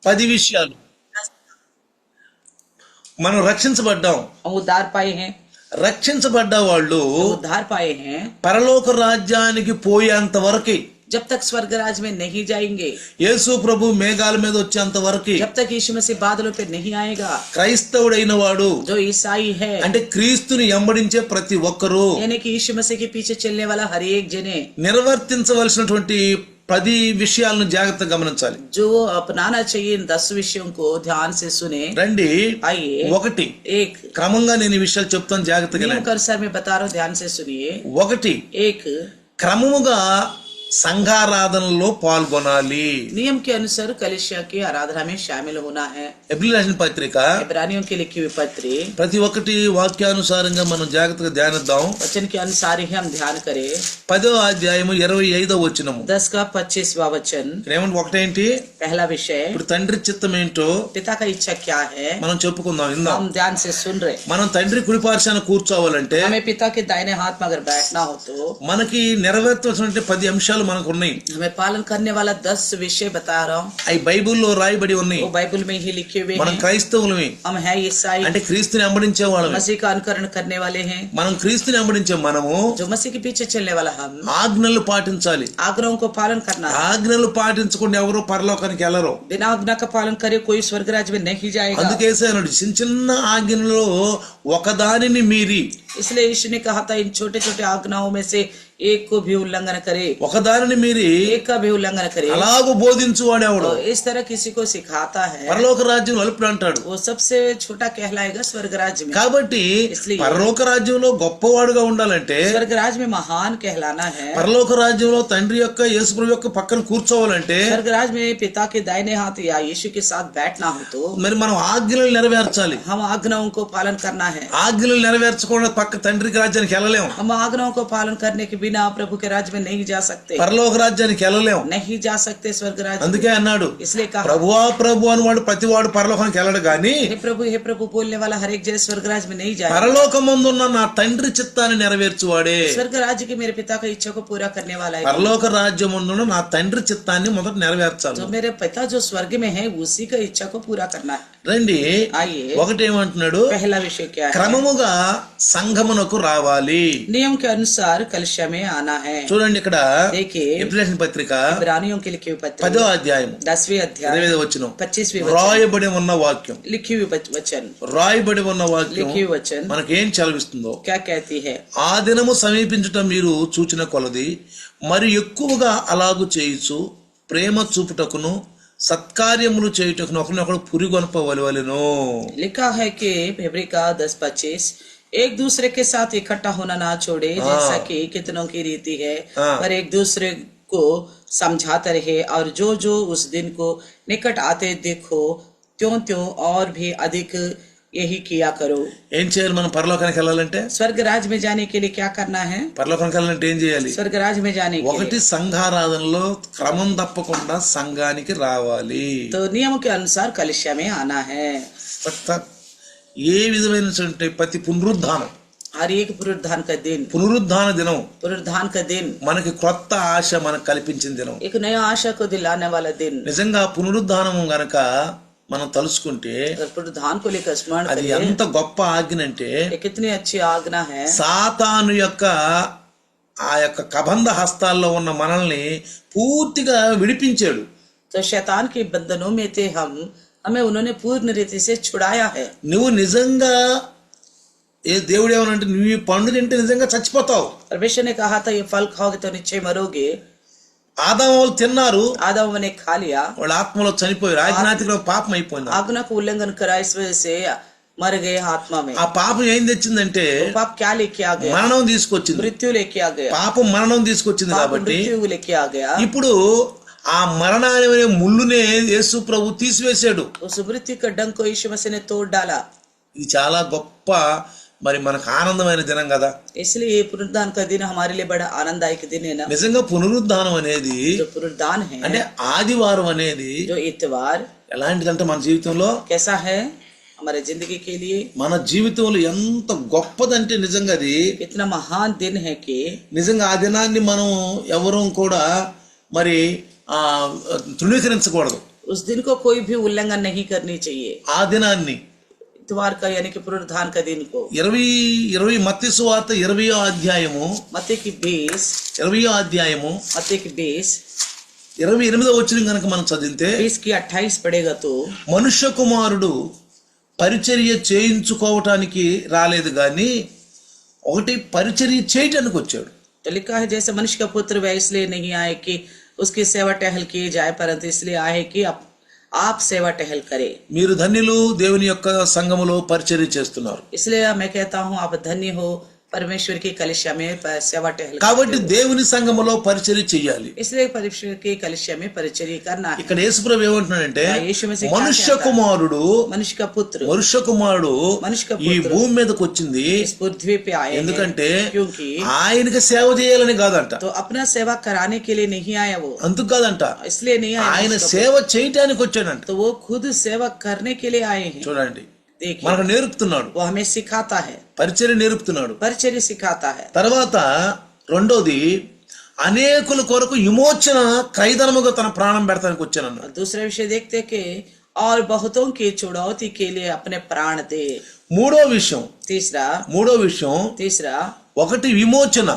10 విషయాలు. మనం రక్షించబడ్డాం. हम उद्धार पाए हैं, రక్షించబడ్డ వాళ్ళు हम उद्धार पाए हैं। పరలోక రాజ్యానికి పోయేంత వరకు, जब तक स्वर्ग राज में नहीं जाएंगे, యేసు ప్రభు మేఘాల మీద వచ్చేంత వరకు, जब तक यीशु मसीह बादलों पे नहीं आएगा, క్రైస్తవుడైన వాడు जो ईसाई है, అంటే క్రీస్తుని వెంబడించే ప్రతి ఒక్కరూ यानी कि यीशु मसीह के पीछे चलने वाला हर एक जने నిర్వర్తించవలసినటువంటి 10 విషయాలను జాగ్రత్తగా గమనించాలి. जो अपनाना चाहिए इन 10 विषयों को ध्यान से सुने। రండి, आइए, 1 एक క్రమంగా నేను ఈ విషయాలు చెప్తాను, జాగ్రత్తగా नियम వినండి. के अनुसार मैं बता रहा हूँ, ध्यान से सुनिए। 1 एक క్రమముగా సంఘారాధనలో పాల్గొనాలి. नियम के अनुसार कलीसिया की आराधना में शामिल होना है। ఎబ్రిల్ రాసిన పత్రిక इब्रानियों की लिखी हुई पत्री ప్రతి ఒక్కటి వాక్యానుసారంగా మనం జాగ్రత్తగా ధ్యానిద్దాం. वचन के अनुसार ही हम ध्यान करें। 10వ అధ్యాయము 25వ వచనము. 10 का 25वां वचन। ఏమంటే ఒకటేంటి, पहला विषय ఇప్పుడు తండ్రి చిత్తం ఏంటో पिता का इच्छा क्या है, మనం చెప్పుకుందాం, ఇందాం. हम ध्यान से सुन रहे। మనం తండ్రి కుడిపార్శ్వాన కూర్చోవాలంటే हमें पिता के दाहिने हाथ में अगर बैठना हो तो మనకి నెరవేర్చవలసిన 10 అంశాలు మనకు ఉన్నాయి. हमें पालन करने वाला 10 विषय बता रहा हूँ। అవి బైబిల్లో రాయబడి ఉన్నాయి. वो बाइबल में ही लिखे हुए మనం हैं। క్రైస్తవులమే, हम है ईसाई, అంటే క్రీస్తుని వెంబడించే వాళ్ళమే. मसीह का अनुकरण करने वाले हैं। మనం క్రీస్తుని వెంబడించే మనము जो मसीह के पीछे चलने वाला हम ఆజ్ఞలు పాటించాలి. आग्रहों को पालन करना है। ఆజ్ఞలు పాటించకుండా ఎవరు పరలోకానికి వెళ్ళరు. बिना आज्ञा का पालन करे कोई स्वर्ग राज्य में नहीं जाएगा। అందుకే అన్నాడు, చిన్న చిన్న ఆజ్ఞలలో ఒకదానిని మీరి, इसलिए यीशु ने कहा था इन छोटे छोटे आज्ञाओं में से एक को भी उल्लंघन करे, ఒకదానిని మీరి एक का भी उल्लंघन करे। అలాగూ బోధించువాడేవాడు तो इस तरह किसी को सिखाता है, పరలోక రాజ్యం అల్పుడు అంటాడు. वो सबसे छोटा कहलाएगा स्वर्ग राज्य में। కాబట్టి इसलिए పరలోక రాజ్యంలో గొప్పవాడుగా ఉండాలంటే, स्वर्ग राज्य में महान कहलाना है, పరలోక రాజ్యంలో తండ్రి యొక్క యేసుప్రభు యొక్క పక్కన కూర్చోవాలంటే, स्वर्ग राज्य में पिता के दाहिने हाथ या यीशु के साथ बैठना हो तो మరి మనం ఆజ్ఞలు నెరవేర్చాలి. हम आज्ञाओं को पालन करना है। ఆజ్ఞలు నెరవేర్చకుండా పక్క తండ్రికి రాజ్యానికి వెళ్ళలేము. हम आज्ञाओं को पालन करने के बिना प्रभु के राज्य में नहीं जा सकते, పరలోక రాజ్యానికి వెళ్ళలేము. नहीं जा सकते स्वर्ग राज्य में। అందుకే అన్నాడు, इसलिए कहा ప్రభువా ప్రభు అని వాడు ప్రతివాడు పరలోకానికి వెళ్ళడు గాని हे प्रभु बोलने वाला हर एक जैसे स्वर्ग राज्य में नहीं जाए। పరలోకమందున్న నా తండ్రి చిత్తాన్ని నెరవేర్చువాడే स्वर्ग राज्य के मेरे पिता का इच्छा को पूरा करने वाला है। పరలోక రాజ్యముందున్న నా తండ్రి చిత్తాన్ని మొదట నెరవేర్చాలి. जो मेरे पिता जो स्वर्ग में है उसी का इच्छा को पूरा करना है। రండి, आइए, ఒకటేమంటున్నాడు, पहला विषय क्या है? క్రమముగా సంఘమునకు రావాలి. नियम के अनुसार कलिसिया में आना है। చూడండి, ఇక్కడ देखिए ఎబ్రిల్ పత్రిక इब्रानियों की लिखी हुई पत्री 10వ అధ్యాయం 10वें अध्याय 25వ వచనం. 25वें రాయబడి ఉన్న వాక్యం, लिखी हुई वचन, రాయబడి ఉన్న వాక్యం लिखी हुई वचन మనకేం చదివిస్తుందో, क्या कहती है? ఆ దినము సమీపించటం మీరు చూచిన కొలది మరి ఎక్కువగా అలాగు చేయుచు ప్రేమ చూపుటకును సత్కార్యములు చేయుటకును ఒకరినొకడు పురిగొనపవలెను. लिखा है कि फरवरी का 10-25 एक दूसरे के साथ इकट्ठा होना ना छोड़े, जैसा कि कितनों की रीति है, पर एक दूसरे को समझाते रहे, और जो जो उस दिन को निकट आते देखो त्यों त्यों और भी अधिक यही किया करो। ఏం చేయాలి? మనం పరలోకానికి వెళ్ళాలంటే, स्वर्ग राज्य में जाने के लिए क्या करना है? పరలోకానికి వెళ్ళాలంటే ఏం చేయాలి? स्वर्ग राज्य में जाने के ఒకటి, लिए సంఘారాధనలో క్రమం తప్పకుండా సంఘానికి రావాలి. तो नियमों के अनुसार कलिसिया में आना है। ఏ విధమైనటువంటి ప్రతి పునరుద్ధానం, हर एक पुनरुत्थान का दिन, పునరుద్ధాన దినం पुनरुत्थान का दिन మనకి కొత్త ఆశ మనకు కల్పించిన దినం. एक नया आशा को दिलाने वाला दिन। నిజంగా పునరుద్ధానం గనక మనం తలుచుకుంటే अगर पुनरुत्थान को लेकर स्मरण అది करें, ఎంత గొప్ప ఆజ్ఞ అంటే, ये कितनी अच्छी आज्ञा है। సాతాను యొక్క ఆ యొక్క కబంధ హస్తాల్లో ఉన్న మనల్ని పూర్తిగా విడిపించాడు. तो शैतान के बंधनों में थे हम, हमें उन्होंने पूर्ण रीति से छुड़ाया है। నువ్వు నిజంగా దేవుడు ఏమనంటే, నువ్వు ఈ పండు తింటే నిజంగా చచ్చిపోతావు. परमेश्वर ने कहा था ये फल खाओगे तो निश्चय मरोगे। ఆదాము వాళ్ళు తిన్నారు, आदम ने खा लिया, వాళ్ళ ఆత్మలో చనిపోయారు. ఆజ్ఞాతిలో పాపం అయిపోయింది. आज्ञा को उल्लंघन करा, इस वजह से मर गए आत्मा में। ఆ పాపం ఏం తెచ్చిందంటే तो पाप क्या लेके आ गया? మరణం తీసుకొచ్చింది. मृत्यु लेके आ गया। పాపం మరణం తీసుకొచ్చింది. पाप కాబట్టి मृत्यु लेके आ गया। ఇప్పుడు ఆ మరణాన్ని అనే ముళ్ళునే యేసు ప్రభు తీసివేశాడు. उस मृत्यु का डंक को यीशु मसीह ने तोड़ डाला। ఇది చాలా గొప్ప, మరి మనకు ఆనందమైన దినం కదా. इसलिए ये पुनरुत्थान का दिन हमारे लिए बड़ा आनंददायक दिन है ना। నిజంగా పునరుద్ధానం అనేది, जो पुनरुत्थान है, అంటే ఆదివారం అనేది जो इतवार ఎలాంటిదంటే మన జీవితంలో, कैसा है हमारे जिंदगी के लिए, మన జీవితంలో ఎంత గొప్పదంటే నిజంగా అది इतना महान दिन है कि నిజంగా ఆ దినాన్ని మనం ఎవరూ కూడా మరి తృణీకరించకూడదు. उस दिन को कोई भी उल्लंघन नहीं करनी चाहिए। ఆ దినాన్ని इतवार का यानी कि पुनरुत्थान का दिन को 20 మత్తయి సువార్త 20వ అధ్యాయము मत्ती की 20 20వ అధ్యాయము मत्ती की 20 28వ వచనం కనుక మనం చదివితే 20 की 28 पढ़ेगा तो మనుష్య కుమారుడు పరిచర్య చేయించుకోవటానికి రాలేదు గాని ఒకటి పరిచర్య చేయటానికి వచ్చాడు। तो लिखा है जैसे मनुष्य का पुत्र वह इसलिए नहीं आए कि उसकी सेवा टहल की जाए, परंतु इसलिए आए कि आप सेवा टहल करे। మీరు ధన్యులు, దేవుని యొక్క సంఘములో పరిచర్య చేస్తున్నారు। इसलिए मैं कहता हूँ आप धन्य हो, परमेश्वर की कलिसिया में सेवा टहल కాబట్టి దేవుని సంఘములో పరిచర్య చేయాలి। इसलिए परमेश्वर की कलिसिया में परिचर्या करना है। ఇక్కడ యేసుప్రభు ఏమంటున్నాడంటే यीशु मसीह మనుష్య కుమారుడు मनुष्य का पुत्र మనుష్య का ఈ భూమి మీదకి వచ్చింది इस पृथ्वी पे आए हैं, ఎందుకంటే क्योंकि ఆయనకి సేవ చేయాలని కాదంట, तो अपना सेवा कराने के लिए नहीं आया वो, అందుకు కాదంట, इसलिए नहीं आया ఆయన సేవ చేయటానికి వచ్చాడంట। तो वो खुद सेवा करने के लिए आए हैं। చూడండి, देखिए మనకు నేర్పుతున్నాడు, वो हमें सिखाता है, పరిచర్య నేర్పుతున్నాడు। परिचर्या सिखाता है। తర్వాత రెండోది అనేకుల కొరకు విమోచన క్రైదనముగా తన ప్రాణం పెడతానికి వచ్చానన్నాడు। और दूसरा विषय देखते कि और बहुतों की छुड़ौती के लिए अपने प्राण दे। మూడో విషయం तीसरा ఒకటి విమోచన,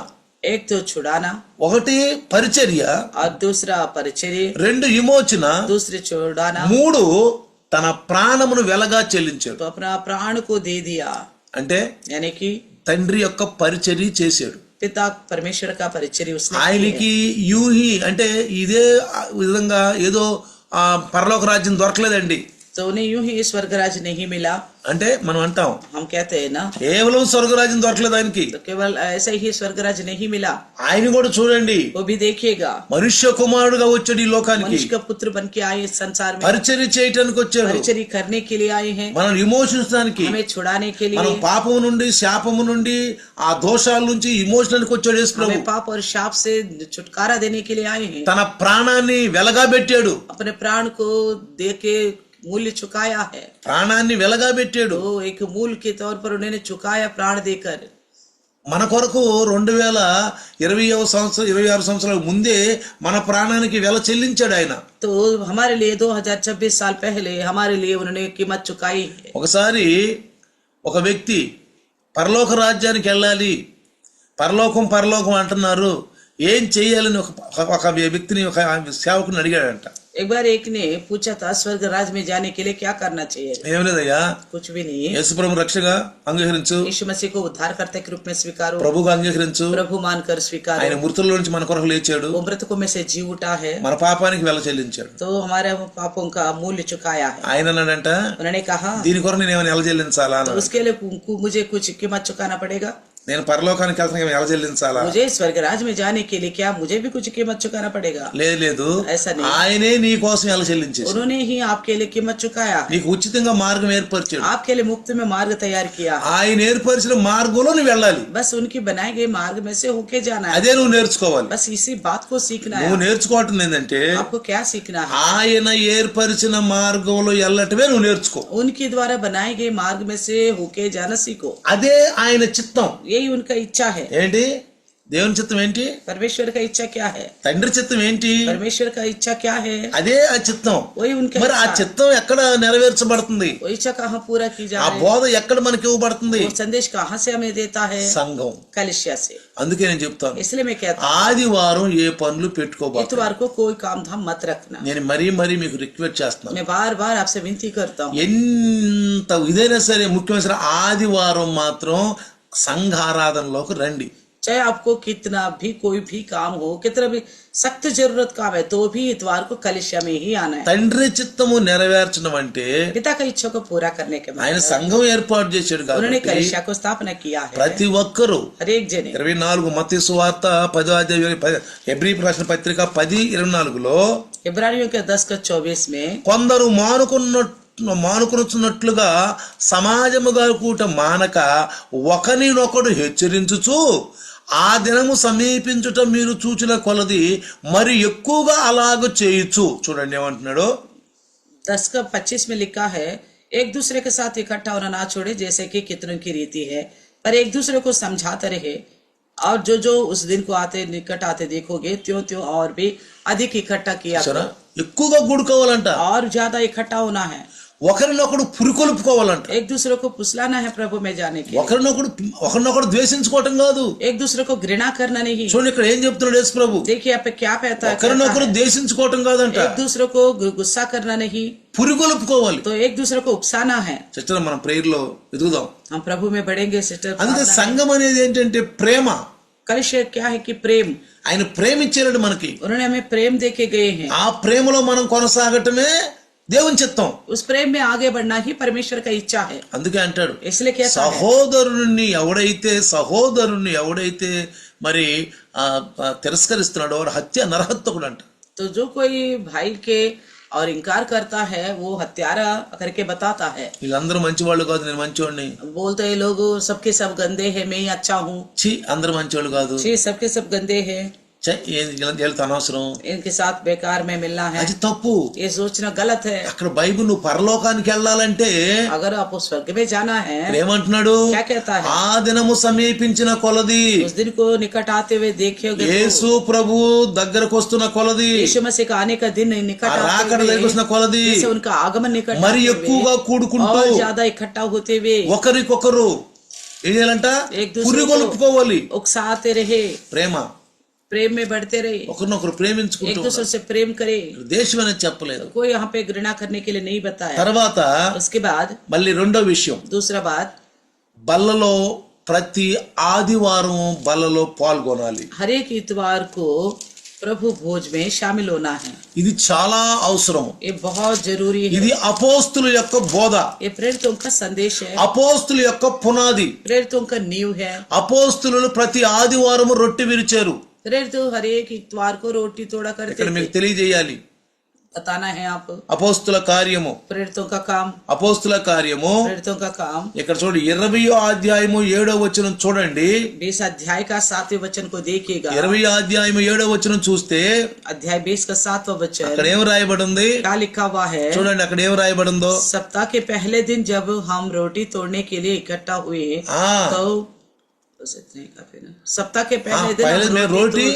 एक तो छुड़ाना ఒకటి పరిచర్య, और दूसरा परिचर्या, రెండు విమోచన, दूसरे छुड़ाना, మూడు తన ప్రాణమును వెలగా చెల్లించాడు। तो अपना प्राण को दे दिया, అంటే यानी कि తండ్రి యొక్క పరిచర్య చేశాడు। पिता परमेश्वर का परिचर्या उसने की है। ఆయనకి యూహి అంటే ఇదే విధంగా ఏదో పరలోక రాజ్యం దొరకలేదండి। तो उन्हें यूं ही स्वर्ग राज नहीं मिला, అంటే మనం అంటాం हम कहते हैं ना, కేవలం స్వర్గరాజ్యం దొరకలేదు ఆయనకి, तो केवल ऐसा ही स्वर्ग राज नहीं मिला। ఆయన కూడా చూడండి वो भी देखिएगा, మనుష్య కుమారుడుగా వచ్చాడు ఈ లోకానికి, मनुष्य का पुत्र बन के आए इस संसार में, పరిచర్య చేయటానికి వచ్చాడు, परिचर्या करने के लिए आए हैं, మనం విమోచించడానికి, हमें छुड़ाने के మనం लिए, పాపము నుండి శాపము నుండి ఆ దోషాల నుంచి విమోచనానికి వచ్చాడు యేసు ప్రభు। हमें पाप और शाप से छुटकारा देने के लिए आए हैं। తన ప్రాణాన్ని వెలగా పెట్టాడు, अपने प्राण को दे के मूल्य चुकाया है, ప్రాణాన్ని వెలగా పెట్టాడు। तो एक मूल के तौर पर उन्होंने चुकाया प्राण देकर। మన కొరకు 2026 సంవత్సరాల ముందే మన ప్రాణానికి వెల చెల్లించాడు ఆయన। तो हमारे लिए 2026 साल पहले हमारे लिए उन्होंने कीमत चुकाई है। ఒకసారి ఒక వ్యక్తి పరలోక రాజ్యానికి వెళ్ళాలి, పరలోకం అంటున్నారు, ఏం చేయాలని ఒక వ్యక్తిని ఒక సేవకుని అడిగాడంట। एक बार एक ने पूछा था स्वर्ग राज में जाने के लिए क्या करना चाहिए। ఏం లేదయ్యా, कुछ भी नहीं, యేసుప్రభు రక్షగా అంగీకరించు, यीशु मसीह को उद्धारकर्ता के रूप में स्वीकारो, ప్రభుగా అంగీకరించు, प्रभु मानकर ఆయన स्वीकारो। మృతుల్లో నుంచి మన కొరకు లేచాడు, वो मृतकों में से जी उठा है, మన పాపానికి వెల చెల్లించాడు। तो हमारे पापों का मूल्य चुकाया है। ఆయన అన్నాడంట, उन्होंने कहा దీని కొరకు నేను ఏమైనా వెల చెల్లించాలా तो అన్నాడు। उसके लिए मुझे कुछ कीमत चुकाना पड़ेगा, నేను పరలోకానికి వెళ్తాను వెల చెల్లించాలా? मुझे स्वर्ग राज में जाने के लिए क्या मुझे भी कुछ कीमत चुकाना पड़ेगा? లేదు, ऐसा नहीं, ఆయనే నీ కోసం వెల చెల్లించేసి उन्होंने ही आपके लिए कीमत चुकाया, నీకు ఉచితంగా మార్గం ఏర్పరిచాడు। आपके लिए मुफ्त में मार्ग तैयार किया, ఆయన ఏర్పరిచిన మార్గంలో నువ్వు వెళ్ళాలి, बस उनकी बनाए गए मार्ग में से होके जाना है। అదే నువ్వు నేర్చుకోవాలి। बस इसी बात को सीखना है। నువ్వు నేర్చుకోవటం ఏంటంటే आपको क्या सीखना है? ఆయన ఏర్పరిచిన మార్గంలో వెళ్ళటమే నువ్వు నేర్చుకో, उनके द्वारा बनाए गए मार्ग में से होके जाना सीखो। అదే ఆయన చిత్తం। यही उनका इच्छा है। ఏంటి దేవుని చిత్తం ఏంటి? परमेश्वर का इच्छा क्या है? తండ్రి చిత్తం ఏంటి? परमेश्वर का इच्छा क्या है? అదే ఆ చిత్తం। वही उनका మరి ఆ इच्छा। చిత్తం ఎక్కడ నెరవేర్చబడుతుంది? वो इच्छा कहाँ पूरा की जा ఆ रही है? బోధ ఎక్కడ మనకి ఇవ్వబడుతుంది? वो संदेश कहाँ से हमें देता है? సంఘం। कलिसिया से। అందుకే నేను చెప్తాను, इसलिए मैं कहता हूँ ఆదివారం ఏ పనులు పెట్టుకోబాకు। इतवार को कोई काम धाम मत रखना। నేను మరీ మీకు రిక్వెస్ట్ చేస్తున్నాను, मैं बार बार आपसे विनती करता हूँ, ఎంత ఇదైనా సరే ముఖ్యమైన సరే ఆదివారం మాత్రం సంఘారాధనలోకి రండి। चाहे आपको कितना भी कोई भी काम हो, कितना भी सख्त जरूरत काम है, तो भी इतवार को कलिसिया में ही आना है। తండ్రి చిత్తము నెరవేర్చడం అంటే पिता का इच्छा को पूरा करने के बाद ఆయన సంఘం ఏర్పాటు చేశాడు उन्होंने కాబట్టి कलिसिया को स्थापना किया है। ప్రతి ఒక్కరూ हर एक जने 24 మత్తయి సువార్త 10వ అధ్యాయం హెబ్రీ రాసిన పత్రిక 10:24లో इब्रानियों के 10:24 में కొందరు మానుకొనుచున్నట్లుగా సమాజముగా కూట మానక ఒకరినొకడు హెచ్చరించుచు ఆ దినము సమీపించుట మీరు చూచిన కొలది మరి ఎక్కువగా అలాగ చేయొచ్చు। చూడండి ఏమంటున్నాడు, 10:25 में लिखा है, एक दूसरे के साथ इकट्ठा होना ना छोड़े जैसे कि कितनों की रीति है, पर एक दूसरे को समझाते रहे, और जो उस दिन को आते निकट आते देखोगे त्यों त्यों और भी अधिक इकट्ठा किया సరే करो। ఎక్కువగా కూడుకోవాలంట, और ज्यादा इकट्ठा होना है, ఒకరినొకడు పురికొల్పుకోవాలంట, एक दूसरे को फुसलाना है प्रभु में जाने के लिए, ఒకరినొకడు ద్వేషించుకోవటం కాదు. एक दूसरे को घृणा करना नहीं. చూడండి ఇక్కడ ఏం చెప్తున్నాడు యేసు ప్రభు, देखिए यहाँ पे क्या कहता ఒకరినొకరు है, ద్వేషించుకోవటం కాదంట, एक दूसरे को गुस्सा करना नहीं, పురికొల్పుకోవాలి. तो एक दूसरे को उकसाना है. సిస్టర్ మనం ప్రేయర్ లో ఎదుగుదాం. हम प्रभु में बढ़ेंगे सिस्टर. అందుకే సంఘం అనేది ఏంటంటే ప్రేమ. कलिशा क्या है कि प्रेम, ఆయన ప్రేమ ఇచ్చాడు మనకి, उन्होंने हमें प्रेम देके गए हैं. ఆ ప్రేమలో మనం కొనసాగటమే దేవుని చిత్తం. उस प्रेम में आगे बढ़ना ही परमेश्वर का इच्छा है. అందుకే అంటాడు, इसलिए कहता है, సహోదరుని ఎవడైతే మరి తిరస్కరిస్తున్నాడో వాడు హత్య నరహత్యకుడు అంట. तो जो कोई भाई के और इनकार करता है वो हत्यारा करके बताता है. వీళ్ళందరూ మంచివాళ్ళు కాదు, నేను మంచివాడిని. बोलते हैं लोग सबके सब गंदे हैं, मैं ही अच्छा हूँ. ఛీ, అందరూ మంచివాళ్ళు కాదు, जी सबके सब गंदे हैं, వీళ్ళతో అనవసరం, इनके साथ बेकार में मिलना है. అది తప్పు. ये सोचना गलत है. అక్కడ బైబిల్ నువ్వు పరలోకానికి వెళ్ళాలంటే अगर आपको स्वर्ग में जाना है, ఏమంటున్నాడు, क्या कहता है, ఆ దినము సమీపించిన కొలది, उस दिन को निकट आते हुए देखोगे, యేసు ప్రభు దగ్గరకు వస్తున్న కొలది, यीशु मसीह का आने का दिन निकट రాకడ आते దగ్గరకు వస్తున్న కొలది हुए, जैसे उनका आगमन निकट మరి आते हुए ఎక్కువగా కూడుకుంటూ और ज्यादा इकट्ठा होते हुए ఒకరికొకరు ఏం చేయాలంట, एक दूसरे పురిగొల్పుకోవాలి. को उकसाते रहे, ప్రేమ, प्रेम में बढ़ते रहे, ఒకరినొకరు एक ప్రేమించుకుంటూ दूसरे से प्रेम करे. దేశం అనేది చెప్పలేదు. कोई यहाँ पे घृणा करने के लिए नहीं बताया. తర్వాత उसके बाद మళ్ళీ రెండో విషయం, दूसरा बात, బల్లలో ప్రతి ఆదివారం బల్లలో పాల్గొనాలి. हर एक इतवार को प्रभु भोज में शामिल होना है. ఇది చాలా అవసరం. ये बहुत जरूरी है. ఇది అపోస్తుల యొక్క బోధ, ये प्रेरितों का संदेश है, అపోస్తుల యొక్క పునాది. प्रेरितों का नींव है. అపోస్తులు ప్రతి ఆదివారం రొట్టె విరిచారు. प्रेरित हर एक इतवार को रोटी तोड़ा करते ఇక్కడ మీకు थे. తెలియజేయాలి, बताना है आप అపోస్తుల కార్యము, प्रेरितों का काम, అపోస్తుల కార్యము प्रेरितों का काम. ఇక్కడ చూడండి 20వ అధ్యాయము 7వ వచనం చూడండి. 20 अध्याय का 7वें वचन को देखिएगा. 20వ అధ్యాయము 7వ వచనం చూస్తే अध्याय 20 का 7वां वचन అక్కడ ఏం రాయబడి ఉంది क्या लिखा हुआ है. చూడండి, అక్కడ ఏం రాయబడి ఉందో. सप्ताह के पहले दिन जब हम रोटी तोड़ने के लिए इकट्ठा हुए, तो बस इतना ही काफी ना. सप्ताह के पहले दिन पहले में हम रोटी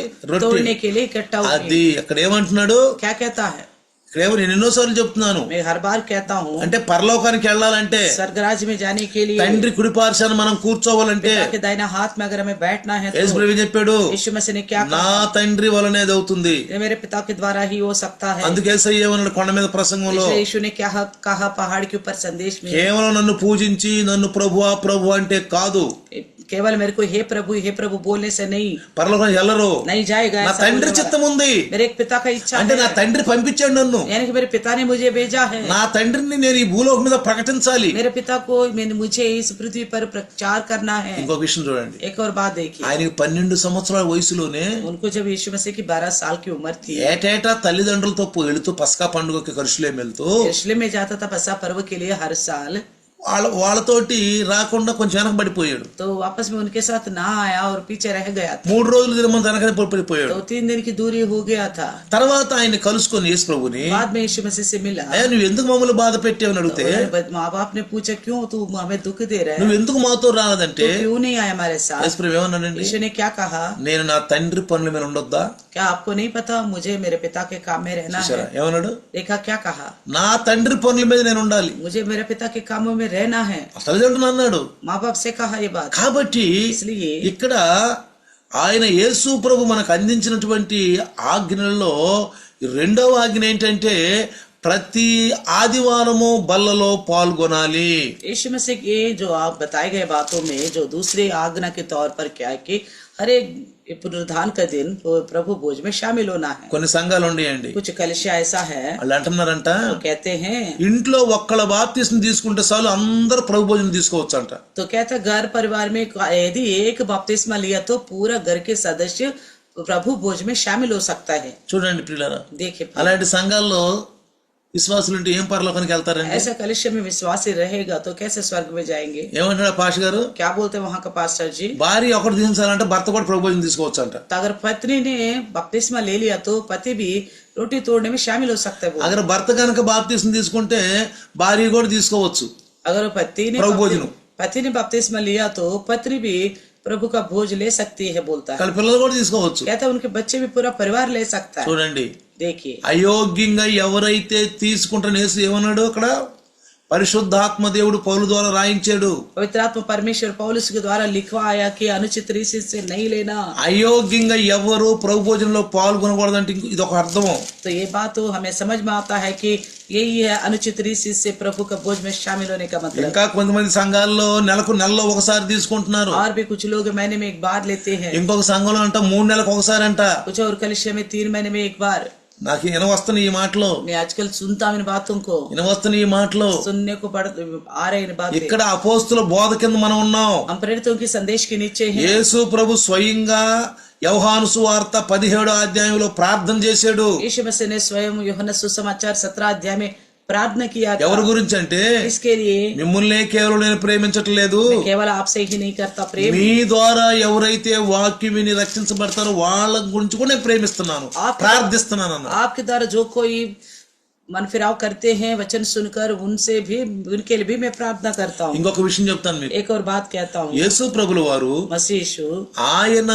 तोड़ने के लिए इकट्ठा అది हुए. అక్కడ ఏమంటున్నాడు, क्या कहता है, ఇక్కడ నేను ఎన్నోసార్లు చెప్తున్నాను, मैं हर बार कहता हूँ, అంటే పరలోకానికి వెళ్ళాలంటే, स्वर्गराज में जाने के लिए తండ్రి కుడిపార్శ్వాన మనం కూర్చోవాలంటే पिता के दाहिने हाथ में अगर हमें बैठना है, యేసు तो ప్రభు చెప్పాడు, यीशु मसीह ने क्या నా कहा, తండ్రి వలనే అది అవుతుంది. ये मेरे पिता के द्वारा ही हो सकता है. అందుకే యేసయ్య ఏమన్నాడు కొండ మీద ప్రసంగంలో, इसलिए यीशु ने क्या कहा पहाड़ के ऊपर संदेश में, కేవలం నన్ను పూజించి నన్ను ప్రభువా ప్రభు అంటే కాదు, केवल मेरे को हे प्रभु बोलने से नहीं, పరలోకానికి వెళ్ళరు. नहीं जाएगा. నా ऐसा తండ్రి बोलने చిత్తం वाला. ఉంది, मेरे एक पिता का इच्छा అంటే నా है, తండ్రి పంపించాడు నన్ను. यानी कि मेरे पिता ने मुझे भेजा है. నా తండ్రిని నేను ఈ భూలోకం మీద ప్రకటించాలి. मेरे पिता को मुझे इस पृथ्वी पर प्रचार करना है. ఇంకొక విషయం చూడండి, एक और बात देखिए, ఆయనకి 12 సంవత్సరాల వయసులోనే उनको जब यीशु मसीह की 12 साल की उम्र थी, ఏటేటా తల్లిదండ్రులతో వెళుతూ పస్కా పండుగకి ఖర్చులేం వెళ్తూ यरूशलेम में जाता था पसा पर्व के लिए हर साल, వాళ్ళతోటి రాకుండా కొంచెం వెనకబడిపోయాడు. तो वापस में उनके साथ ना आया और पीछे रह गया था. 3 రోజులు తిరగమని వెనకనే పడిపోయాడు. तो 3 दिन की दूरी हो गया था. తర్వాత ఆయన కలుసుకొని యేసు ప్రభుని, बाद में यीशु मसीह से मिला. అయ్యా నువ్వు ఎందుకు మమ్మల్ని బాధ పెట్టావని అడిగితే, माँ बाप ने पूछा क्यों तू हमें दुख दे रहा है, నువ్వు ఎందుకు మాతో రాలేదంటే, तो क्यों नहीं आया हमारे साथ. యేసు ప్రభు ఏమన్నాడండి, यीशु ने क्या कहा, నేను నా తండ్రి పనుల మీద ఉండొద్దా? क्या आपको नहीं पता मुझे मेरे पिता के काम में रहना చూసారా है. ఏమన్నాడు, देखा क्या कहा, నా తండ్రి పనుల మీద నేను ఉండాలి. मुझे मेरे पिता के कामों में रहना है. తల్లిదండ్రులు అన్నాడు. माँ बाप से कहा ये बात. కాబట్టి इसलिए ఇక్కడ ఆయన యేసు ప్రభు మనకు అందించినటువంటి ఆజ్ఞలలో రెండవ ఆజ్ఞ ఏంటంటే ప్రతి ఆదివారము బల్లలో పాల్గొనాలి. यीशु मसीह के जो आप बताए गए बातों में जो दूसरी आज्ञा के तौर पर क्या है कि हर एक पुनरुत्थान का दिन वो प्रभु भोज में शामिल होना है. కొన్ని సంఘాలు ఉన్నాయండి, कुछ कलिसिया ऐसा है, వాళ్ళు అంటున్నారంట, वो कहते हैं, ఇంట్లో ఒక్కళ్ళ బాప్తిస్మం తీసుకుంటే చాలు అందరూ ప్రభు భోజనం తీసుకోవచ్చు అంట. तो कहता घर परिवार में यदि एक बपतिस्मा लिया तो पूरा घर के सदस्य प्रभु भोज में शामिल हो सकता है. చూడండి ప్రియులారా, देखिए అలాంటి సంఘాల్లో విశ్వాసులు ఉంటే ఏం పరలోకానికి వెళ్తారండి? ऐसा कलिसिया में विश्वासी रहेगा तो कैसे स्वर्ग में जाएंगे? ఏమంటాడు పాష గారు, क्या बोलते हैं वहाँ का पास्टर जी, భార్య ఒకటి తీసుకోవాలంటే భర్త కూడా ప్రభు భోజనం తీసుకోవచ్చు అంట. तो अगर पत्नी ने बपतिस्मा ले लिया तो पति भी रोटी तोड़ने में शामिल हो सकता है. అగర భర్త కనుక బాప్తిస్మం తీసుకుంటే భార్య కూడా తీసుకోవచ్చు अगर पति ने बपतिस्मा लिया तो पत्नी भी प्रभु का भोज ले सकती है बोलता है. వాళ్ళ పిల్లలు కూడా తీసుకోవచ్చు. कहता है उनके बच्चे भी पूरा परिवार ले सकता है. చూడండి, देखिए అయోగ్యంగా ఎవరైతే తీసుకుంటారని యేసు ఏమన్నాడు అక్కడ? పరిశుద్ధాత్మ దేవుడు పౌలు ద్వారా రాయించాడు. पवित्र आत्मा परमेश्वर पौलुस के द्वारा लिखवाया कि अनुचित रीति से नहीं लेना। అయోగ్యంగా ఎవరు ప్రభు భోజనంలో పాల్గొనకూడదంటే ఇది ఒక అర్థం. तो ये बात तो हमें समझ में आता है कि यही है अनुचित रीति से प्रभु का भोज में शामिल होने का मतलब। ఇంకా కొంతమంది సంఘాల్లో నెలలో ఒకసారి తీసుకుంటున్నారు. और भी कुछ लोग महीने में एक बार लेते हैं, ఇంకొక సంఘంలో అంట 3 నెలలకు ఒకసారి అంట. कुछ और कलिसिया में 3 महीने में एक बार। నాకు వినవస్తున్నాయి ఈ మాటలు, मैं आजकल सुनता हूं इन बातों को, వినవస్తున్నాయి ఈ మాటలు. सुनने को आ रहे इन बातें। ఇక్కడ అపోస్తుల బోధ కింద మనం ఉన్నాం. हम प्रेरितों की संदेश के नीचे हैं। యేసు ప్రభు స్వయంగా యోహాను సువార్త 17వ అధ్యాయంలో ప్రార్థన చేశాడు. यीशु मसीह ने स्वयं यूहन्ना सुसमाचार 17 अध्याय में प्रार्थना किया था। ఎవరి గురించి అంటే, इसके लिए మిమ్మల్ని కేవలం నేను ప్రేమించట్లేదు, मैं केवल आपसे ही नहीं करता प्रेम, మీ ద్వారా ఎవరైతే వాక్యం విని రక్షించబడతారో వాళ్ళ గురించి కూడా నేను ప్రేమిస్తున్నాను, ప్రార్థిస్తున్నాను అన్న. आपके द्वारा जो कोई मन फिराव करते हैं वचन सुनकर उनसे भी उनके लिए भी मैं प्रार्थना करता हूँ। ఇంకొక విషయం చెప్తాను మీకు. एक और बात कहता हूँ, యేసు ప్రభుల వారు मसीह यीशु ఆయన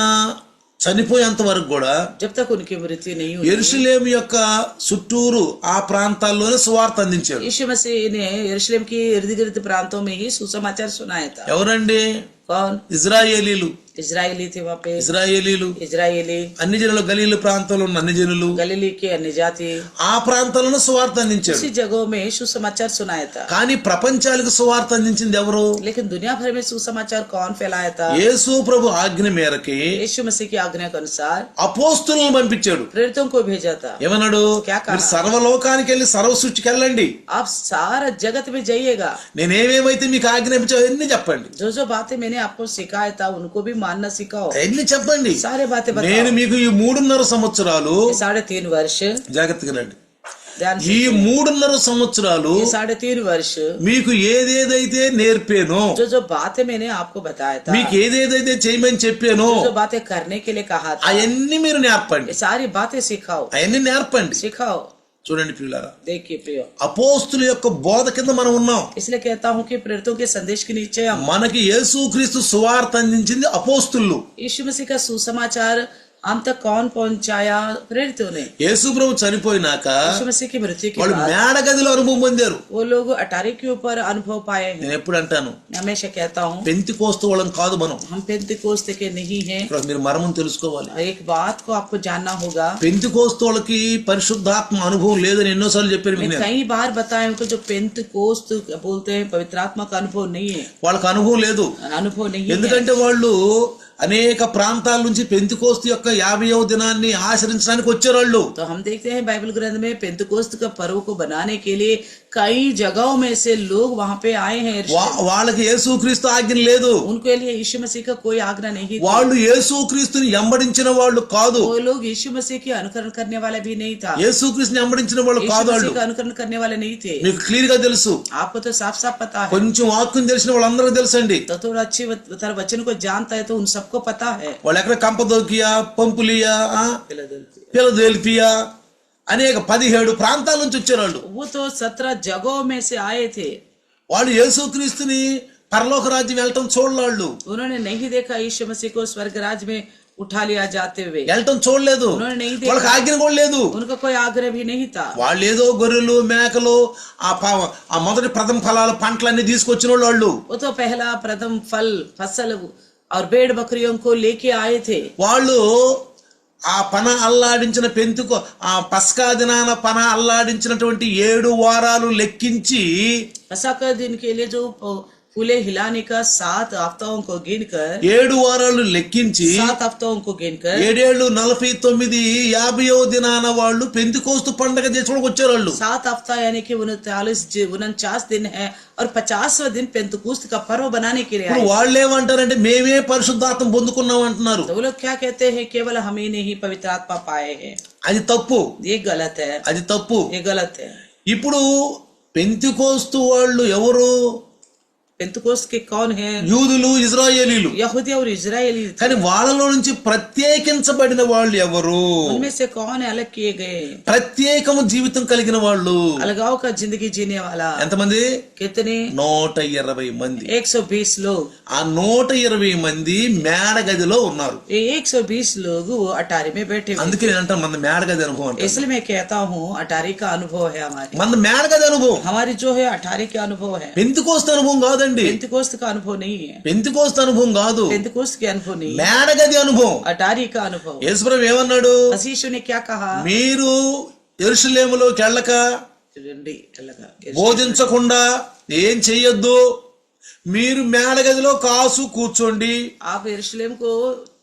చనిపోయేంత వరకు కూడా जब तक उनकी मृत्यु नहीं हुई, యెరూషలేము యొక్క చుట్టూరు ఆ ప్రాంతాల్లోనే సువార్త అందించాడు. यीशु मसीह ने यरूशलेम की इर्द गिर्द प्रांतों में ही सुसमाचार सुनाया था। ఎవరండి? कौन? ఇజ్రాయేలీలు. इजरायली थे वहाँ पे, ఇజ్రాయేలీలు इजरायली, అన్ని జనులు, గలీలు ప్రాంతంలో ఉన్న అన్ని జనులు गलीली के अन्य जाति, ఆ ప్రాంతాలను సువార్త అందించాడు. उसी जगहों में सुसमाचार सुनाया था। కానీ ప్రపంచాలకు సువార్త అందించింది ఎవరు? लेकिन दुनिया भर में सुसमाचार कौन फैलाया था? యేసు ప్రభు ఆజ్ఞ మేరకి यीशु मसीह की आज्ञा के अनुसार అపోస్తులను పంపించాడు. प्रेरितों को भेजा था। ఏమన్నాడు? क्या कहा? మీరు సర్వలోకానికి వెళ్ళి సర్వ సృష్టికి వెళ్ళండి, आप सारा जगत में जाइएगा, నేనేమేమైతే మీకు ఆజ్ఞాపించావో అన్ని చెప్పండి, जो जो बातें मैंने आपको सिखाया था उनको भी मानना सिखाओ, అన్ని చెప్పండి. सारे बातें నేను बताओ। మీకు ఈ 3.5 సంవత్సరాలు, ये 3.5 वर्ष జాగ్రత్తగా రండి, ध्यान से, ఈ 3.5 సంవత్సరాలు ये 3.5 वर्ष మీకు ఏదేదైతే నేర్పానో, जो जो बातें मैंने आपको बताया था, మీకు ఏదేదైతే చేయమని చెప్పానో जो जो बातें करने के लिए कहा था, అవన్నీ మీరు నేర్పండి, ये सारी बातें सिखाओ, అవన్నీ నేర్పండి. सिखाओ। చూడండి ప్రియులారా, देखिए प्रियो, అపోస్తుల యొక్క బోధ కింద మనం ఉన్నాం. इसलिए कहता हूँ कि प्रेरितों के संदेश के नीचे हम, మనకి యేసుక్రీస్తు సువార్త అందించింది అపోస్తులు. यीशु मसीह का सुसमाचार हम तक कौन पहुंचाया? प्रेरितों ने। యేసు ప్రభు చనిపోయినాక यीशु मसीह की मृत्यु के వాళ్ళు बाद మేడ గదిలో అనుభవం పొందారు. वो लोग अटारी के ऊपर अनुभव पाए हैं। నేను ఎప్పుడు అంటాను, मैं हमेशा कहता हूँ పెంతికోస్తు వాళ్ళం కాదు మనం. हम पेंतिकोस्त के नहीं हैं। ఇక్కడ మీరు మర్మం తెలుసుకోవాలి. एक बात को आपको जानना होगा, పెంతికోస్తు వాళ్ళకి పరిశుద్ధాత్మ అనుభవం లేదని ఎన్నోసార్లు చెప్పాను మీకు मैं నేను. कई बार बताया उनको, जो पेंतिकोस्त बोलते हैं पवित्र आत्मा का अनुभव नहीं है, వాళ్ళకి అనుభవం లేదు. अनुभव नहीं है। ఎందుకంటే వాళ్ళు అనేక ప్రాంతాల నుంచి పెంతికోస్తు యొక్క 50వ దినాన్ని ఆచరించడానికి వచ్చారు వాళ్ళు. तो हम देखते हैं बाइबल ग्रंथ में पेंतिकोस्त का पर्व को बनाने के लिए कई जगहों में से लोग वहाँ पे आए हैं। వాళ్ళకి యేసుక్రీస్తు ఆజ్ఞ లేదు. उनके लिए यीशु मसीह का कोई आज्ञा नहीं थी। వాళ్ళు యేసుక్రీస్తుని వెంబడించిన వాళ్ళు కాదు. वो लोग यीशु मसीह की अनुकरण करने वाले भी नहीं था। యేసుక్రీస్తుని వెంబడించిన వాళ్ళు यीशु కాదు వాళ్ళు. मसीह का अनुकरण करने वाले नहीं थे। మీకు క్లియర్ గా తెలుసు. आपको तो साफ साफ पता है। కొంచెం వాక్యం తెలిసిన వాళ్ళందరికీ తెలుసండి. तो थोड़ा अच्छी तरह वचन को जानता है तो उन सबको पता है। వాళ్ళు ఎక్కడ కంపదోకియా, పంపులియా, ఫిలదెల్ఫియా అనేక 17 ప్రాంతాల నుంచి వచ్చారు వాళ్ళు. वो तो 17 जगहों में से आए थे। వాళ్ళు యేసుక్రీస్తుని పరలోక రాజ్యం వెళ్ళటం చూడలాళ్ళు. उन्होंने नहीं देखा यीशु मसीह को स्वर्ग राज्य में उठा लिया जाते हुए, వెళ్ళటం చూడలేదు. उन्होंने नहीं వాళ్ళకి देखा, ఆజ్ఞ కూడా లేదు. उनका कोई आग्रह भी नहीं था। వాళ్ళు ఏదో గొర్రెలు, మేకలు, ఆ మొదటి ప్రథమ ఫలాలు, పంటలన్నీ తీసుకొచ్చిన వాళ్ళు. वो तो पहला प्रथम फल फसल और भेड़ बकरियों को लेके आए थे। వాళ్ళు ఆ పన అల్లాడించిన ఆ పస్కా దినాన పన అల్లాడించినటువంటి 7 వారాలు లెక్కించి, पसका दिन के लिए जो फूले हिलाने का 7 हफ्तों को गिनकर, 7 वाराలు లెక్కించి 7 हफ्तों को गिनकर 7 49 50వ దినాన వాళ్ళు పెంతెకోస్తు పండగ చేసుకోవడానికి వచ్చారు వాళ్ళు. 7 हफ्ता यानी कि 49 दिन है और 50वां दिन पेंतुकोस्त का पर्व बनाने के लिए ఇప్పుడు आए। వాళ్ళు ఏమంటారంటే మేమే పరిశుద్ధాత్మ పొందుకున్నాం అంటున్నారు. तो वो लोग क्या कहते हैं, केवल हम ही नहीं पवित्र आत्मा पाए हैं। అది తప్పు, ये गलत है, అది తప్పు. ये गलत है। ఇప్పుడు పెంతెకోస్తు వాళ్ళు ఎవరు? पेंतुकोस्त के कौन है? యూదులు, ఇజ్రాయేలీలు. यहूदी और इजरायली थे। కానీ వాళ్ళలో నుంచి ప్రత్యేకించబడిన వాళ్ళు ఎవరు? उनमें से कौन अलग किए गए? ప్రత్యేకము జీవితం కలిగిన వాళ్ళు अलगाव का जिंदगी जीने वाला ఎంతమంది? कितने? 120 మంది. 120 लोग। ఆ 120 మంది మేడ గదిలో ఉన్నారు. ये 120 लोग वो अटारी में बैठे हुए। అందుకే నేను అంటాను మన మేడ గది అనుభవం అంటే. इसलिए मैं कहता हूँ अटारी का अनुभव है हमारी। మన మేడ గది అనుభవం हमारी जो है अटारी का अनुभव है। పెంతెకోస్తు అనుభవం కాదండి. पेंतुकोस्त का अनुभव नहीं है। పెంతెకోస్తు అనుభవం కాదు, पेंतुकोस्त के अनुभव नहीं है, మేడ గది అనుభవం. अटारी का अनुभव। యేసుప్రభు ఏమన్నాడు? यीशु ने क्या कहा? మీరు యెరూషలేములోకి వెళ్ళక लगा బోధించకుండా ఏం చెయ్యొద్దు, మీరు మేడ గదిలో కాసు కూర్చోండి. आप यरूशलेम को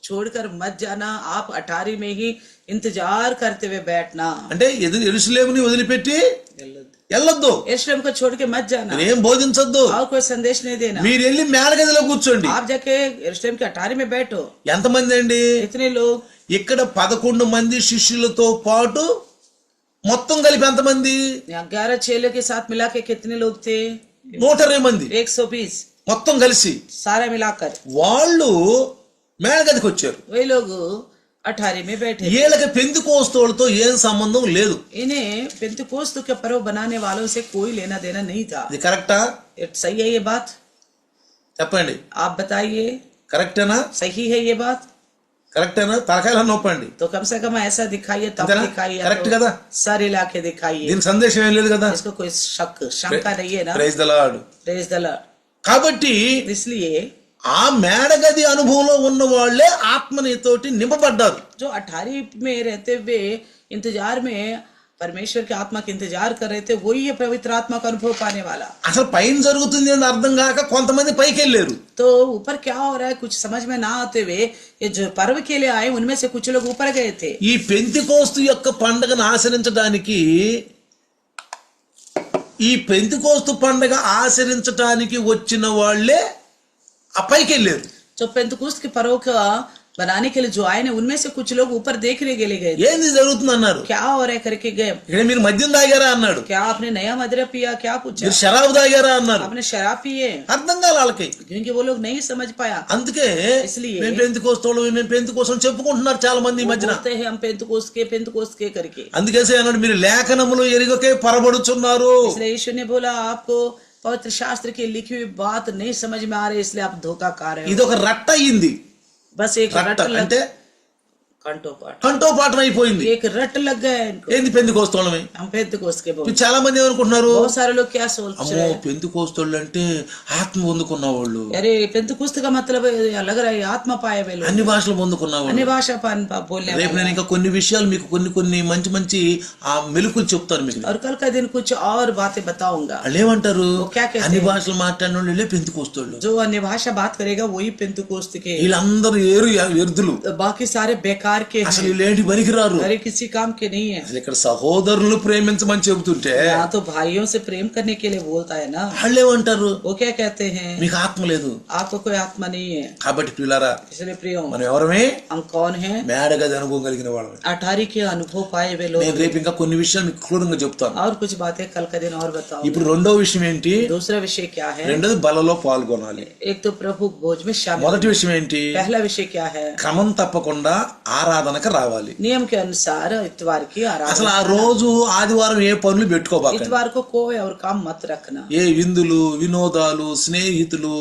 छोड़कर मत जाना, आप अटारी में ही इंतजार करते हुए बैठना। అంటే యెరూషలేముని వదిలిపెట్టి వెళ్ళొద్దు, यरूशलेम को छोड़ के मत जाना, ఏం బోధించొద్దు, और कोई संदेश नहीं देना। మీరు వెళ్ళి మేడ గదిలో కూర్చోండి. आप जाके यरूशलेम के अटारी में बैठो। ఎంతమంది అండి? इतने लोग। ఇక్కడ 11 మంది శిష్యులతో పాటు మొత్తం కలిపి ఎంతమంది? 11 चेलों के साथ मिला के कितने लोग थे? 120 మంది 120 మొత్తం కలిసి सारा मिलाकर వాళ్ళు మేడ గదికి వచ్చారు. वही लोग अठारी में बैठे। వీళ్ళకి పెంతెకోస్తులతో ఏం సంబంధం లేదు. इन्हें पेंतुकोस्त के पर्व बनाने वालों से कोई लेना देना नहीं था। ఇది కరెక్టా? सही है ये बात? చెప్పండి, आप बताइए, కరెక్టేనా? सही है ये बात? కరెక్టేనా? తలకాయలా నొప్పండి. तो कम से कम ऐसा दिखाइए, तब अंतना? दिखाइए, करेक्ट तो కదా? सर हिला के दिखाइए। దీని సందేశం ఏం లేదు కదా? इसको कोई शंका नहीं है ना? Praise the lord. Praise the lord. కాబట్టి इसलिए ఆ మేడగది అనుభవంలో ఉన్న వాళ్ళే ఆత్మనితోటి నింపబడ్డారు. जो अठारी में रहते हुए इंतजार में परमेश्वर के आत्मा के इंतजार कर रहे थे, वही ये पवित्र आत्मा का अनुभव पाने वाला। అసలు పైన జరుగుతుంది అని అర్థం కాక కొంతమంది పైకి వెళ్ళారు. तो ऊपर क्या हो रहा है कुछ समझ में ना आते हुए ये जो पर्व के लिए आए उनमें से कुछ लोग ऊपर गए थे। ఈ పెంతెకోస్తు యొక్క పండుగను ఆచరించడానికి, ఈ పెంతెకోస్తు పండుగ ఆచరించడానికి వచ్చిన వాళ్ళే ఆ పైకి వెళ్ళారు. जो पेंतुकोस्त के पर्व का बनाने के लिए जो आए ने उनमें से कुछ लोग ऊपर देखने के लिए गए थे। ఏంది జరుగుతుంది అన్నారు. क्या हो रहा है करके गए। ఇక్కడ మీరు మద్యం తాగారా అన్నాడు. क्या आपने नया मदिरा पिया? क्या पूछा? మీరు షరాబు తాగారా అన్నారు. आपने शराब पिए? అర్థం కాల వాళ్ళకి. क्योंकि वो लोग नहीं समझ पाया। అందుకే इसलिए మేము పెంతెకోస్తు చెప్పుకుంటున్నారు చాలా మంది ఈ మధ్యన. बोलते हैं हम पेंतुकोस्त के करके। అందుకేసే అన్నాడు మీరు లేఖనములు ఎరుగకే పరబడుచున్నారు. इसलिए यीशु ने बोला आपको पवित्र शास्त्र की लिखी हुई बात नहीं समझ में आ रही, इसलिए आप धोखा खा रहे हो। ఇది ఒక రట్ట అయింది. बस एक రట్ట रट అంటే कंटोपाठ, కంఠోపాఠం అయిపోయింది. एक रट लग गया है इनको। ఏంది పెంతెకోస్తోళ్ళమే. हम पेंतुकोस्त के बोल। చాలా మంది ఏమనుకుంటున్నారు, बहुत सारे लोग क्या सोच అమ్మో रहे हैं, పెంతెకోస్తోళ్ళు అంటే ఆత్మ పొందుకున్న వాళ్ళు, अरे पेंतुकोस्त का मतलब लग रहा है आत्मा पाए हुए लोग, అన్ని భాషలు పొందుకున్న వాళ్ళు. अन्य भाषा बोलने రేపు वाले। నేను ఇంకా కొన్ని విషయాలు మీకు కొన్ని మంచి ఆ మెలుకులు చెప్తాను మీకు. और कल का दिन कुछ और बातें बताऊंगा। వాళ్ళు ఏమంటారు, वो क्या कहते అన్ని हैं? భాషలు మాట్లాడిన వాళ్ళే పెంతెకోస్తోళ్ళు. जो अन्य भाषा बात करेगा वही पेंतुकोस्त के, వీళ్ళందరూ ఎరుదులు, बाकी सारे बेकार के हैं, అసలు వీళ్ళేంటి పనికిరారు. अरे किसी काम के नहीं है। అసలు ఇక్కడ సహోదరులు ప్రేమించమని చెబుతుంటే यहाँ तो भाइयों से प्रेम करने के लिए बोलता है ना। వాళ్ళు ఏమంటారు, वो क्या कहते हैं, మీకు ఆత్మ లేదు. आपको कोई आत्मा नहीं है। కాబట్టి పిల్లరా इसलिए प्रियो మనం ఎవరమే? हम कौन हैं? మేడగది అనుభవం కలిగిన వాళ్ళమే. अठारी के अनुभव पाए हुए నేను लोग। రేపు ఇంకా కొన్ని విషయాలు మీకు క్లుప్తంగా చెప్తాను. और कुछ बातें कल का दिन और बताओ। ఇప్పుడు రెండో విషయం ఏంటి? दूसरा विषय क्या है? రెండోది బలలో పాల్గొనాలి. एक तो प्रभु भोज में शामिल। మొదటి విషయం ఏంటి? पहला विषय क्या है? క్రమం తప్పకుండా ఆరాధనకు రావాలి. नियम के अनुसार इतवार की అసలు आराधना। ఆ రోజు ఆదివారం ఏ పనులు పెట్టుకోబాకండి. इतवार को कोई और काम मत रखना। ఏ విందులు వినోదాలు స్నేహితులు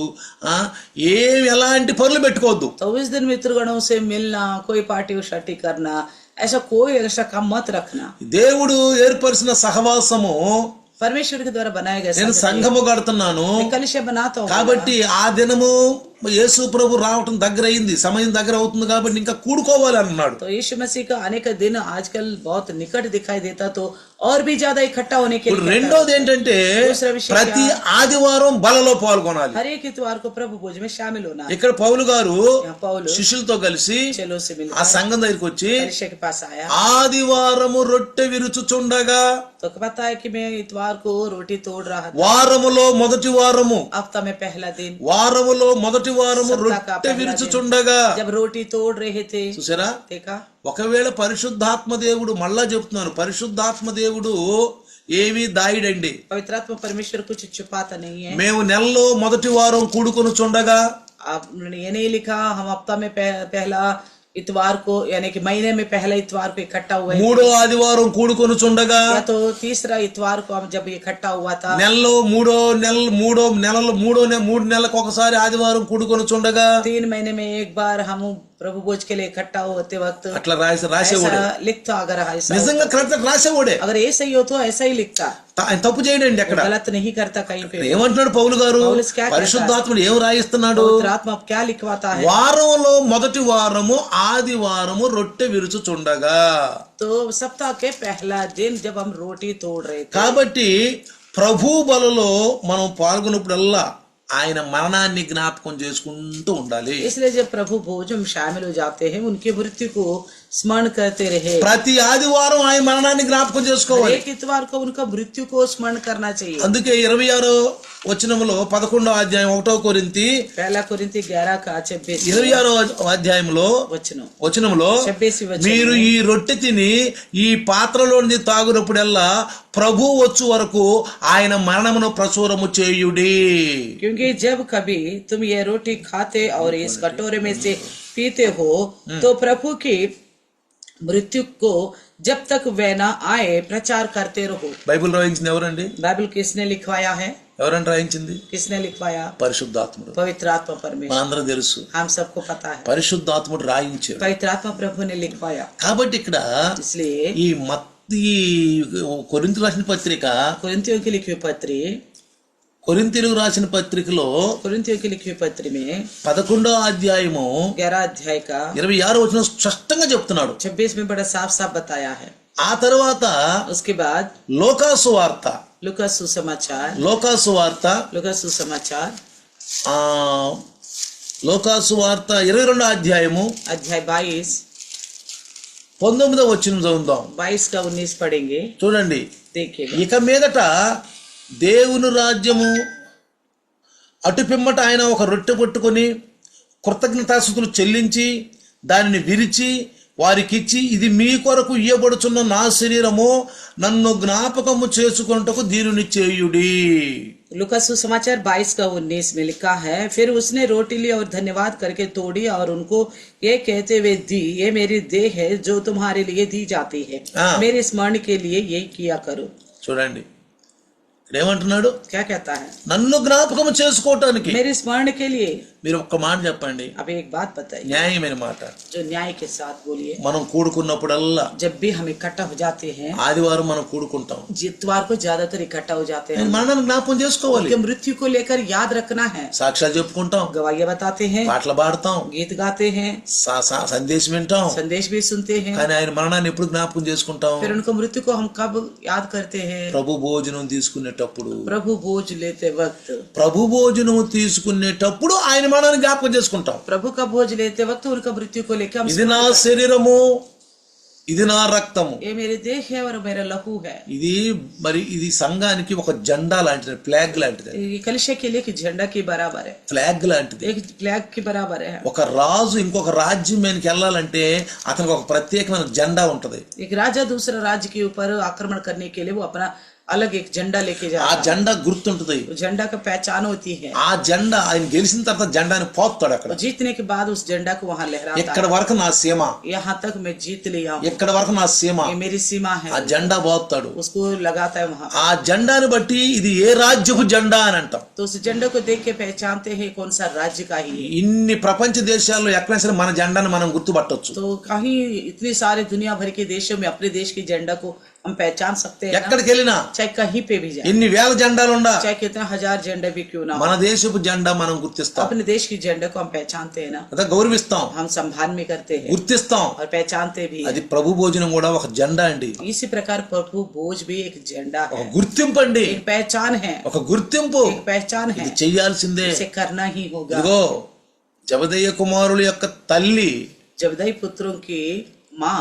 ఎలాంటి పనులు పెట్టుకోవద్దు. तो इस दिन मित्रगणों से मिलना, कोई पार्टी शार्टी करना, ऐसा कोई ऐसा काम मत रखना। దేవుడు ఏర్పరిచిన సహవాసము परमेश्वर के द्वारा बनाया गया నేను సంఘము కడుతున్నాను कलिशा बनाता हूँ। కాబట్టి ఆ దినము యేసు ప్రభు రావటం దగ్గర అయింది, సమయం దగ్గర అవుతుంది కాబట్టి ఇంకా కూడుకోవాలి అన్నాడు. तो यीशु मसीह का आने का दिन आजकल बहुत निकट दिखाई देता, तो और भी ज्यादा इकट्ठा होने के ఇప్పుడు लिए రెండోది ఏంటంటే दूसरा विषय ప్రతి ఆదివారం బలలో పాల్గొనాలి. हर एक इतवार को प्रभु भोज में शामिल होना। ఇక్కడ పౌలు గారు यहाँ पौलुस శిష్యులతో కలిసి चेलों से ఆ मिलकर సంఘం దగ్గరికి వచ్చి कलिशा के पास आया। ఆదివారము రొట్టె విరుచుచుండగా, तो पता है कि मैं इतवार को रोटी तोड़ रहा था। వారములో మొదటి వారము, हफ्ता में पहला दिन, వారములో మొదటి వారము రొట్టె విరుచుచుండగా. जब रोटी तोड़ रहे थे, చూసారా, देखा ఒకవేళ పరిశుద్ధాత్మ దేవుడు, మళ్ళా చెప్తున్నాను, పరిశుద్ధాత్మ దేవుడు ఏమీ దాయిడండి. पवित्र आत्मा परमेश्वर कुछ छुपाता नहीं है। మేము నెలలో మొదటి వారం కూడుకొని చుండగా आप ये नहीं लिखा हम हफ्ता में पहला इतवार को यानी कि महीने में पहला इतवार को इकट्ठा हुए, మూడో ఆదివారం కూడుకొని చుండగా या तो तीसरा इतवार को हम जब इकट्ठा हुआ था, నెలలో మూడు నెలలకు ఒకసారి ఆదివారం కూడుకొని చుండగా 3 महीने में एक बार हम प्रभु भोज के लिए इकट्ठा होते वक्त అట్లా రాసేవాడే. ऐसा लिखता। अगर ऐसा నిజంగా కరెక్ట్ రాసేవాడే. अगर ऐसा ही हो तो ऐसा ही लिखता, ఆయన తప్పు చేయడండి అక్కడ. गलत नहीं करता कहीं पे। ఏమంటున్నాడు పౌలు గారు? పౌలు क्या कहता है? పరిశుద్ధాత్ముడు ఏం రాయిస్తున్నాడు? पवित्र आत्मा अब क्या लिखवाता है? వారంలో మొదటి వారము ఆదివారము రొట్టె విరుచుచుండగా. तो सप्ताह के पहला दिन जब हम रोटी तोड़ रहे थे, కాబట్టి ప్రభు బలలో మనం పాల్గొన్నప్పుడల్లా ఆయన మరణాన్ని జ్ఞాపకం చేసుకుంటూ ఉండాలి. इसलिए जब प्रभु भोज में शामिल हो जाते हैं उनकी मृत्यु को स्मरण करते रहे। ప్రతి ఆదివారం ఆయన మరణాన్ని జ్ఞాపకం చేసుకోవాలి. एक इतवार को उनका मृत्यु को स्मरण करना चाहिए। అందుకే 26 వచనములో 11వ అధ్యాయం 1వ కొరింథీ पहला कोरिन्थी 11 का 26 26వ అధ్యాయంలో వచనములో 26 वचन మీరు ఈ రొట్టె తిని ఈ పాత్రలో నుంచి తాగునప్పుడల్లా ప్రభు వచ్చు వరకు ఆయన మరణమును ప్రచురము చేయుడి. क्योंकि जब कभी तुम ये रोटी खाते और इस कटोरे में से पीते हो तो प्रभु की मृत्यु को जब तक वह न आए प्रचार करते रहो। బైబిల్ రాయించింది ఎవరండి? बाइबल किसने लिखवाया है? ఎవరంటే రాయించింది? किसने लिखवाया? పరిశుద్ధాత్ముడు. पवित्र आत्मा परमेश्वर। మనందరం తెలుసు, हम सबको पता है పరిశుద్ధాత్ముడు రాయించాడు. पवित्र आत्मा प्रभु ने लिखवाया। కాబట్టి ఇక్కడ इसलिए ఈ కొరింథీయులకు రాసిన పత్రిక, कोरिन्थियों की लिखी हुई पत्री, కొరింథీయులకు రాసిన పత్రికలో कोरिन्थियों की लिखी हुई पत्री में 11వ అధ్యాయము 11 अध्याय का 26వ వచనం స్పష్టంగా చెప్తున్నాడు. 26 में बड़ा साफ साफ बताया है। ఆ తర్వాత उसके बाद లోకాసు వార్త, लूका सुसमाचार, లోకాసు వార్త लूका सुसमाचार ఆ లోకాసు వార్త 22వ అధ్యాయము अध्याय 22 19వ వచనం చదువుదాం. 22 का 19 पढ़ेंगे। చూడండి, देखिए ఇక మీదట దేవుని రాజ్యము అటు పిమ్మట ఆయన ఒక రొట్టె పట్టుకొని కృతజ్ఞతాస్తుతులు చెల్లించి దానిని విరిచి వారికిచ్చి, ఇది మీ కొరకు ఇయ్యబడుచున్న నా శరీరము, నన్ను జ్ఞాపకము చేసుకొనుటకు దీనిని చేయుడి. लूका सुसमाचार 22 का 19 में लिखा है, फिर उसने रोटी ली और धन्यवाद करके तोड़ी और उनको ये कहते हुए दी, ये मेरी देह है जो तुम्हारे लिए दी जाती है, मेरे स्मरण के लिए यही किया करो। చూడండి ఇక్కడ ఏమంటున్నాడు? क्या कहता है? నన్ను జ్ఞాపకం చేసుకోవటానికి. मेरे स्मरण के लिए। మీరు ఒక్క మాట చెప్పండి, अब एक बात बताइए, న్యాయమైన మాట. जो न्याय के साथ बोलिए। మనం కూడుకున్నప్పుడల్లా, जब भी हम इकट्ठा हो जाते हैं, ఆదివారం మనం కూడుకుంటాం, जितवार को ज्यादातर इकट्ठा हो जाते हैं, మరణాన్ని జ్ఞాపకం చేసుకోవాలి. उनके मृत्यु को लेकर याद रखना है। సాక్ష్యాలు చెప్పుకుంటాం, गवाहियां बताते हैं, పాటలు పాడతాం, गीत गाते हैं, సందేశం వింటాం, संदेश भी सुनते हैं, కానీ ఆయన మరణాన్ని ఎప్పుడు జ్ఞాపకం చేసుకుంటాం? फिर उनको मृत्यु को हम कब याद करते हैं? ప్రభు భోజనం తీసుకునేటప్పుడు. प्रभु भोज लेते वक्त, ప్రభు భోజనం తీసుకునేటప్పుడు ఆయన మరణాన్ని జ్ఞాపకం చేసుకుంటాం. प्रभु का भोज लेते वक्त उनका मृत्यु को लेकर हम ఇది నా శరీరము, ఇది నా రక్తము, ये मेरे देह है और मेरा लहू है। ఇది సంఘానికి ఒక జెండా లాంటిది, ఫ్లాగ్ లాంటిది. ये कलिशा के लिए एक झंडा के बराबर है, ఫ్లాగ్ లాంటిది. एक फ्लैग के बराबर है। ఒక రాజు ఇంకొక రాజ్యం మీదకి వెళ్ళాలంటే అతనికి ఒక ప్రత్యేకమైన జెండా ఉంటది. एक राजा दूसरा राज्य के ऊपर आक्रमण करने के लिए वो अपना अलग एक झंडा लेके ఆ जाता है। జెండా గుర్తుంటది. झंडा का पहचान होती है। ఆ జెండా ఆయన గెలిచిన తర్వాత జెండాని పోతాడు అక్కడ. जीतने के बाद उस झंडा को वहां लहराता ఇక్కడ है, వరకు నా సీమ, यहाँ तक मैं जीत लिया हूँ, ఇక్కడ వరకు నా సీమ, ये मेरी सीमा है, ఆ జెండా పోతాడు. उसको लगाता है वहां। ఆ జెండాని బట్టి ఇది ఏ రాజ్యపు జెండా అని అంటాం. तो उस झंडे को देख के पहचानते हैं कौन सा राज्य का ही है। ఇన్ని ప్రపంచ దేశాల్లో ఎక్కడైనా సరే మన జెండాను మనం గుర్తుపట్టొచ్చు. तो कहीं इतने सारे दुनिया भर के देशों में अपने देश की झंडा को हम पहचान सकते हैं ना? ఎక్కడికి వెళ్ళినా, चाहे कहीं पे भी जाए, ఎన్ని వేల జెండాలు ఉండా, चाहे कितना 1000 झंडे भी क्यों ना हो, మన దేశపు జెండా మనం గుర్తిస్తాం, अपने देश की झंडे को हम पहचानते हैं ना, కదా, గౌరవిస్తాం, हम संभाल में करते हैं గుర్తిస్తాం. और पहचानते भी అది हैं। ప్రభు భోజనం కూడా ఒక జెండా అండి, इसी प्रकार प्रभु भोज भी एक झंडा ఒక है, గుర్తింపు అండి, एक पहचान है, ఒక గుర్తింపు. एक पहचान है, ఇది చెయ్యాల్సిందే. इसे करना ही होगा। ఇదిగో జబదయ్య కుమారుల యొక్క తల్లి जबदई पुत्रों की माँ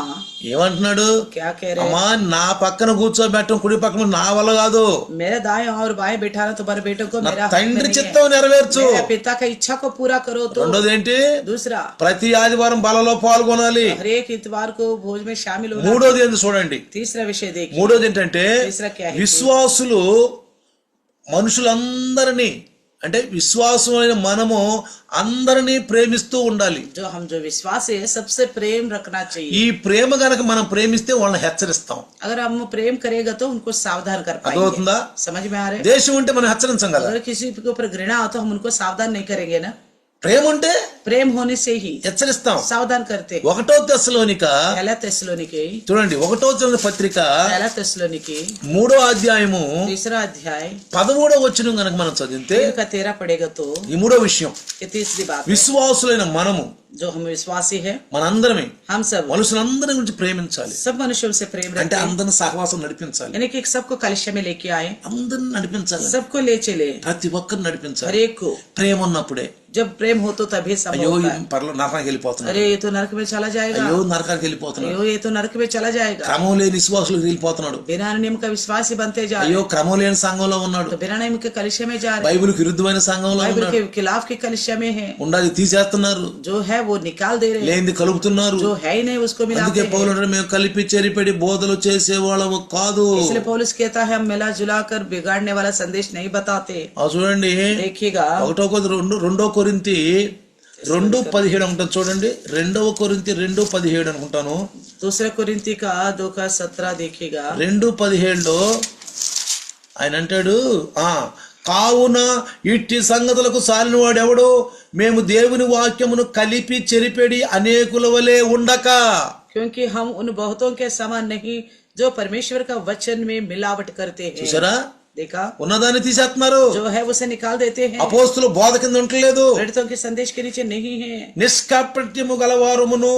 ఏమంటున్నాడు? क्या कह रहे అమ్మా నా పక్కన కూర్చోబెట్టం కుడి పక్కన నా వల్ల కాదు, मेरे दाएं और बाएं बैठाना तुम्हारे बेटों को నా मेरा हक में తండ్రి नहीं है। చిత్తం నెరవేర్చు. मेरे पिता का इच्छा को पूरा करो। तो రెండోది ఏంటి? दूसरा ప్రతి ఆదివారం బలలో పాల్గొనాలి. हर एक इतवार को भोज में शामिल होना। మూడోది ఏంటి చూడండి? तीसरा विषय देखिए। మూడోది ఏంటంటే तीसरा क्या है? విశ్వాసులు మనుషులందరినీ అంటే విశ్వాసమైన మనము అందరినీ ప్రేమిస్తూ ఉండాలి. जो विश्वास है सबसे प्रेम रखना चाहिए। ఈ ప్రేమ గనక మనం ప్రేమిస్తే వాళ్ళని హెచ్చరిస్తాం. अगर हम प्रेम करेगा तो उनको सावधान कर पाएंगे। అర్థమవుతుందా? समझ में आ रहा है? దేశం ఉంటే మనం హెచ్చరించం కదా. अगर किसी के ऊपर घृणा हो तो हम उनको सावधान नहीं करेंगे ना। ప్రేమ ఉంటే प्रेम होने से ही హెచ్చరిస్తాం. सावधान करते। ఒకటో తెస్సలోనిక पहला తెస్సలోనికే చూడండి, ఒకటో తెస్సలోనిక పత్రిక पहला తెస్సలోనికే 3వ అధ్యాయము तीसरा अध्याय 13వ వచనం గనక మనం చదివితే 13 पड़ेगा तो ఈ మూడో విషయం, ये तीसरी बात है। విశ్వాసులైన మనము जो हम विश्वासी है మనందరమే हम सब మనుషులందరి గురించి ప్రేమించాలి. सब मनुष्यों से प्रेम అంటే रखें, అందరిని సహవాసం నడిపించాలి, यानी कि सबको कलिशा में लेके आए, అందరిని నడిపించాలి, सबको ले चले, ప్రతి ఒక్కరిని हर నడిపించాలి. एक को। ప్రేమ ఉన్నప్పుడే जब प्रेम हो तो तभी सब అయ్యో होता है। పర్లో నరకానికి వెళ్ళిపోతున్నాడు, अरे ये तो नरक में चला जाएगा, అయ్యో నరకానికి వెళ్ళిపోతున్నాడు, अयो ये तो नरक में चला जाएगा। క్రమం లేని విశ్వాసులకు వెళ్ళిపోతున్నాడు, बिना नियम का विश्वासी बनते जा అయ్యో रहे, క్రమం లేని సంఘంలో ఉన్నాడు, तो बिना नियम के कलिशा में जा रहे, బైబిల్కి విరుద్ధమైన సంఘంలో बाइबल ఉన్నాడు, के खिलाफ के कलिशा में है, ఉండాలి తీసేస్తున్నారు, जो है वो निकाल दे रहे, లేనిది కలుపుతున్నారు. जो है ही नहीं उसको అందుకే मिलाते हैं। పౌలు అంటాడు, మేము కలిపి చెరిపెడి బోధలు చేసేవాళ్ళము కాదు. इसलिए पौलुस कहता है हम मिला जुला कर बिगाड़ने वाला संदेश नहीं बताते। ఆ చూడండి, देखिएगा ఒకటో రెండో కొరింథీ 2:17 ఉంటుంది చూడండి, 2వ కొరింథీ 2:17 అనుకుంటాను. दूसरा कोरिन्थी का 2:17 देखिएगा। 2:17 ఆయన అంటాడు, కావున ఇట్టి సంగతులకు సాలిన వాడెవడో మేము దేవుని వాక్యమును కలిపి చెరిపెడి అనేకుల వలె ఉండక, क्योंकि हम उन बहुतों के समान नहीं जो परमेश्वर का वचन में मिलावट करते हैं। చూసారా, देखा, ఉన్నదాన్ని తీసేస్తున్నారు. जो है उसे निकाल देते हैं, అపోస్తులు బోధ కింద ఉండలేదు, प्रेरितों के संदेश के नीचे नहीं है। నిష్కపట్యము గలవారమును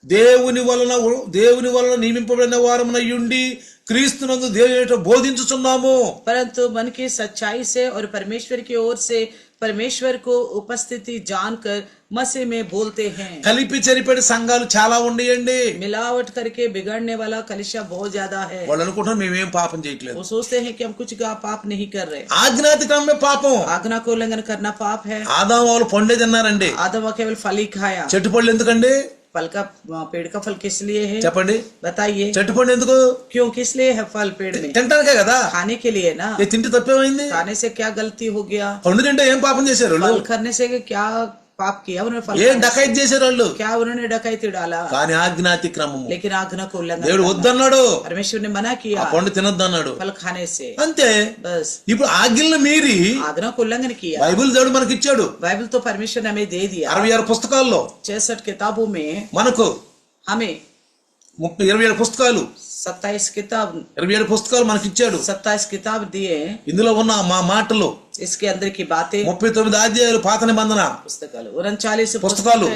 దేవుని వలన నియమింపబడిన వారమునయుండి క్రీస్తునందు దేవుని బోధించుచున్నాము. परंतु मन की सच्चाई से और परमेश्वर की ओर से परमेश्वर को उपस्थिति जानकर मसीह में बोलते हैं। కలిపి చెరిపెడి సంఘాలు చాలా ఉండేయండి. मिलावट करके बिगड़ने वाला कलिशा बहुत ज्यादा है। వాళ్ళు అనుకుంటారు మేమేం పాపం చేయట్లేదు. वो सोचते हैं कि हम कुछ पाप नहीं कर रहे। ఆజ్ఞాతిక్రమే పాపం. आज्ञा को उल्लंघन करना पाप है। ఆదాము వాళ్ళు పండే తిన్నారండి. आदम केवल फल ही खाया। చెట్టు పళ్ళు ఎందుకండి? फल का पेड़ का फल किस लिए है చెప్పండి, बताइए? చెట్టు పండు ఎందుకు? क्यों किस लिए है फल पेड़ में? తింటానికే కదా. खाने के लिए ना। ఏ తింటే తప్పేమైంది? खाने से क्या गलती हो गया? పండు తింటే ఏం పాపం చేశారు వాళ్ళు? फल खाने से क्या पाप किया उन्होंने? फल ఏం డకాయిత్ చేశారు వాళ్ళు? क्या उन्होंने डकैती डाला? కానీ ఆజ్ఞాతిక్రమము, लेकिन आज्ञा को उल्लंघन దేవుడు करना। వద్దన్నాడు, परमेश्वर ने मना ఆ किया పండు తినొద్దన్నాడు. फल खाने से। అంతే. बस ఇప్పుడు ఆజ్ఞలను మీరి आज्ञा को उल्लंघन किया। బైబిల్ దేవుడు మనకి ఇచ్చాడు. बाइबल तो परमेश्वर ने हमें दे दिया। 66 పుస్తకాల్లో 66 किताबों में మనకు हमें 27 పుస్తకాలు 27 किताब 27 పుస్తకాలు మనకి ఇచ్చాడు. 27 किताब दिए। ఇందులో ఉన్న మా మాటలు इसके अंदर की बातें 39 అధ్యాయాలు పాత నిబంధన पुस्तकाలు 39 पुस्तकाలు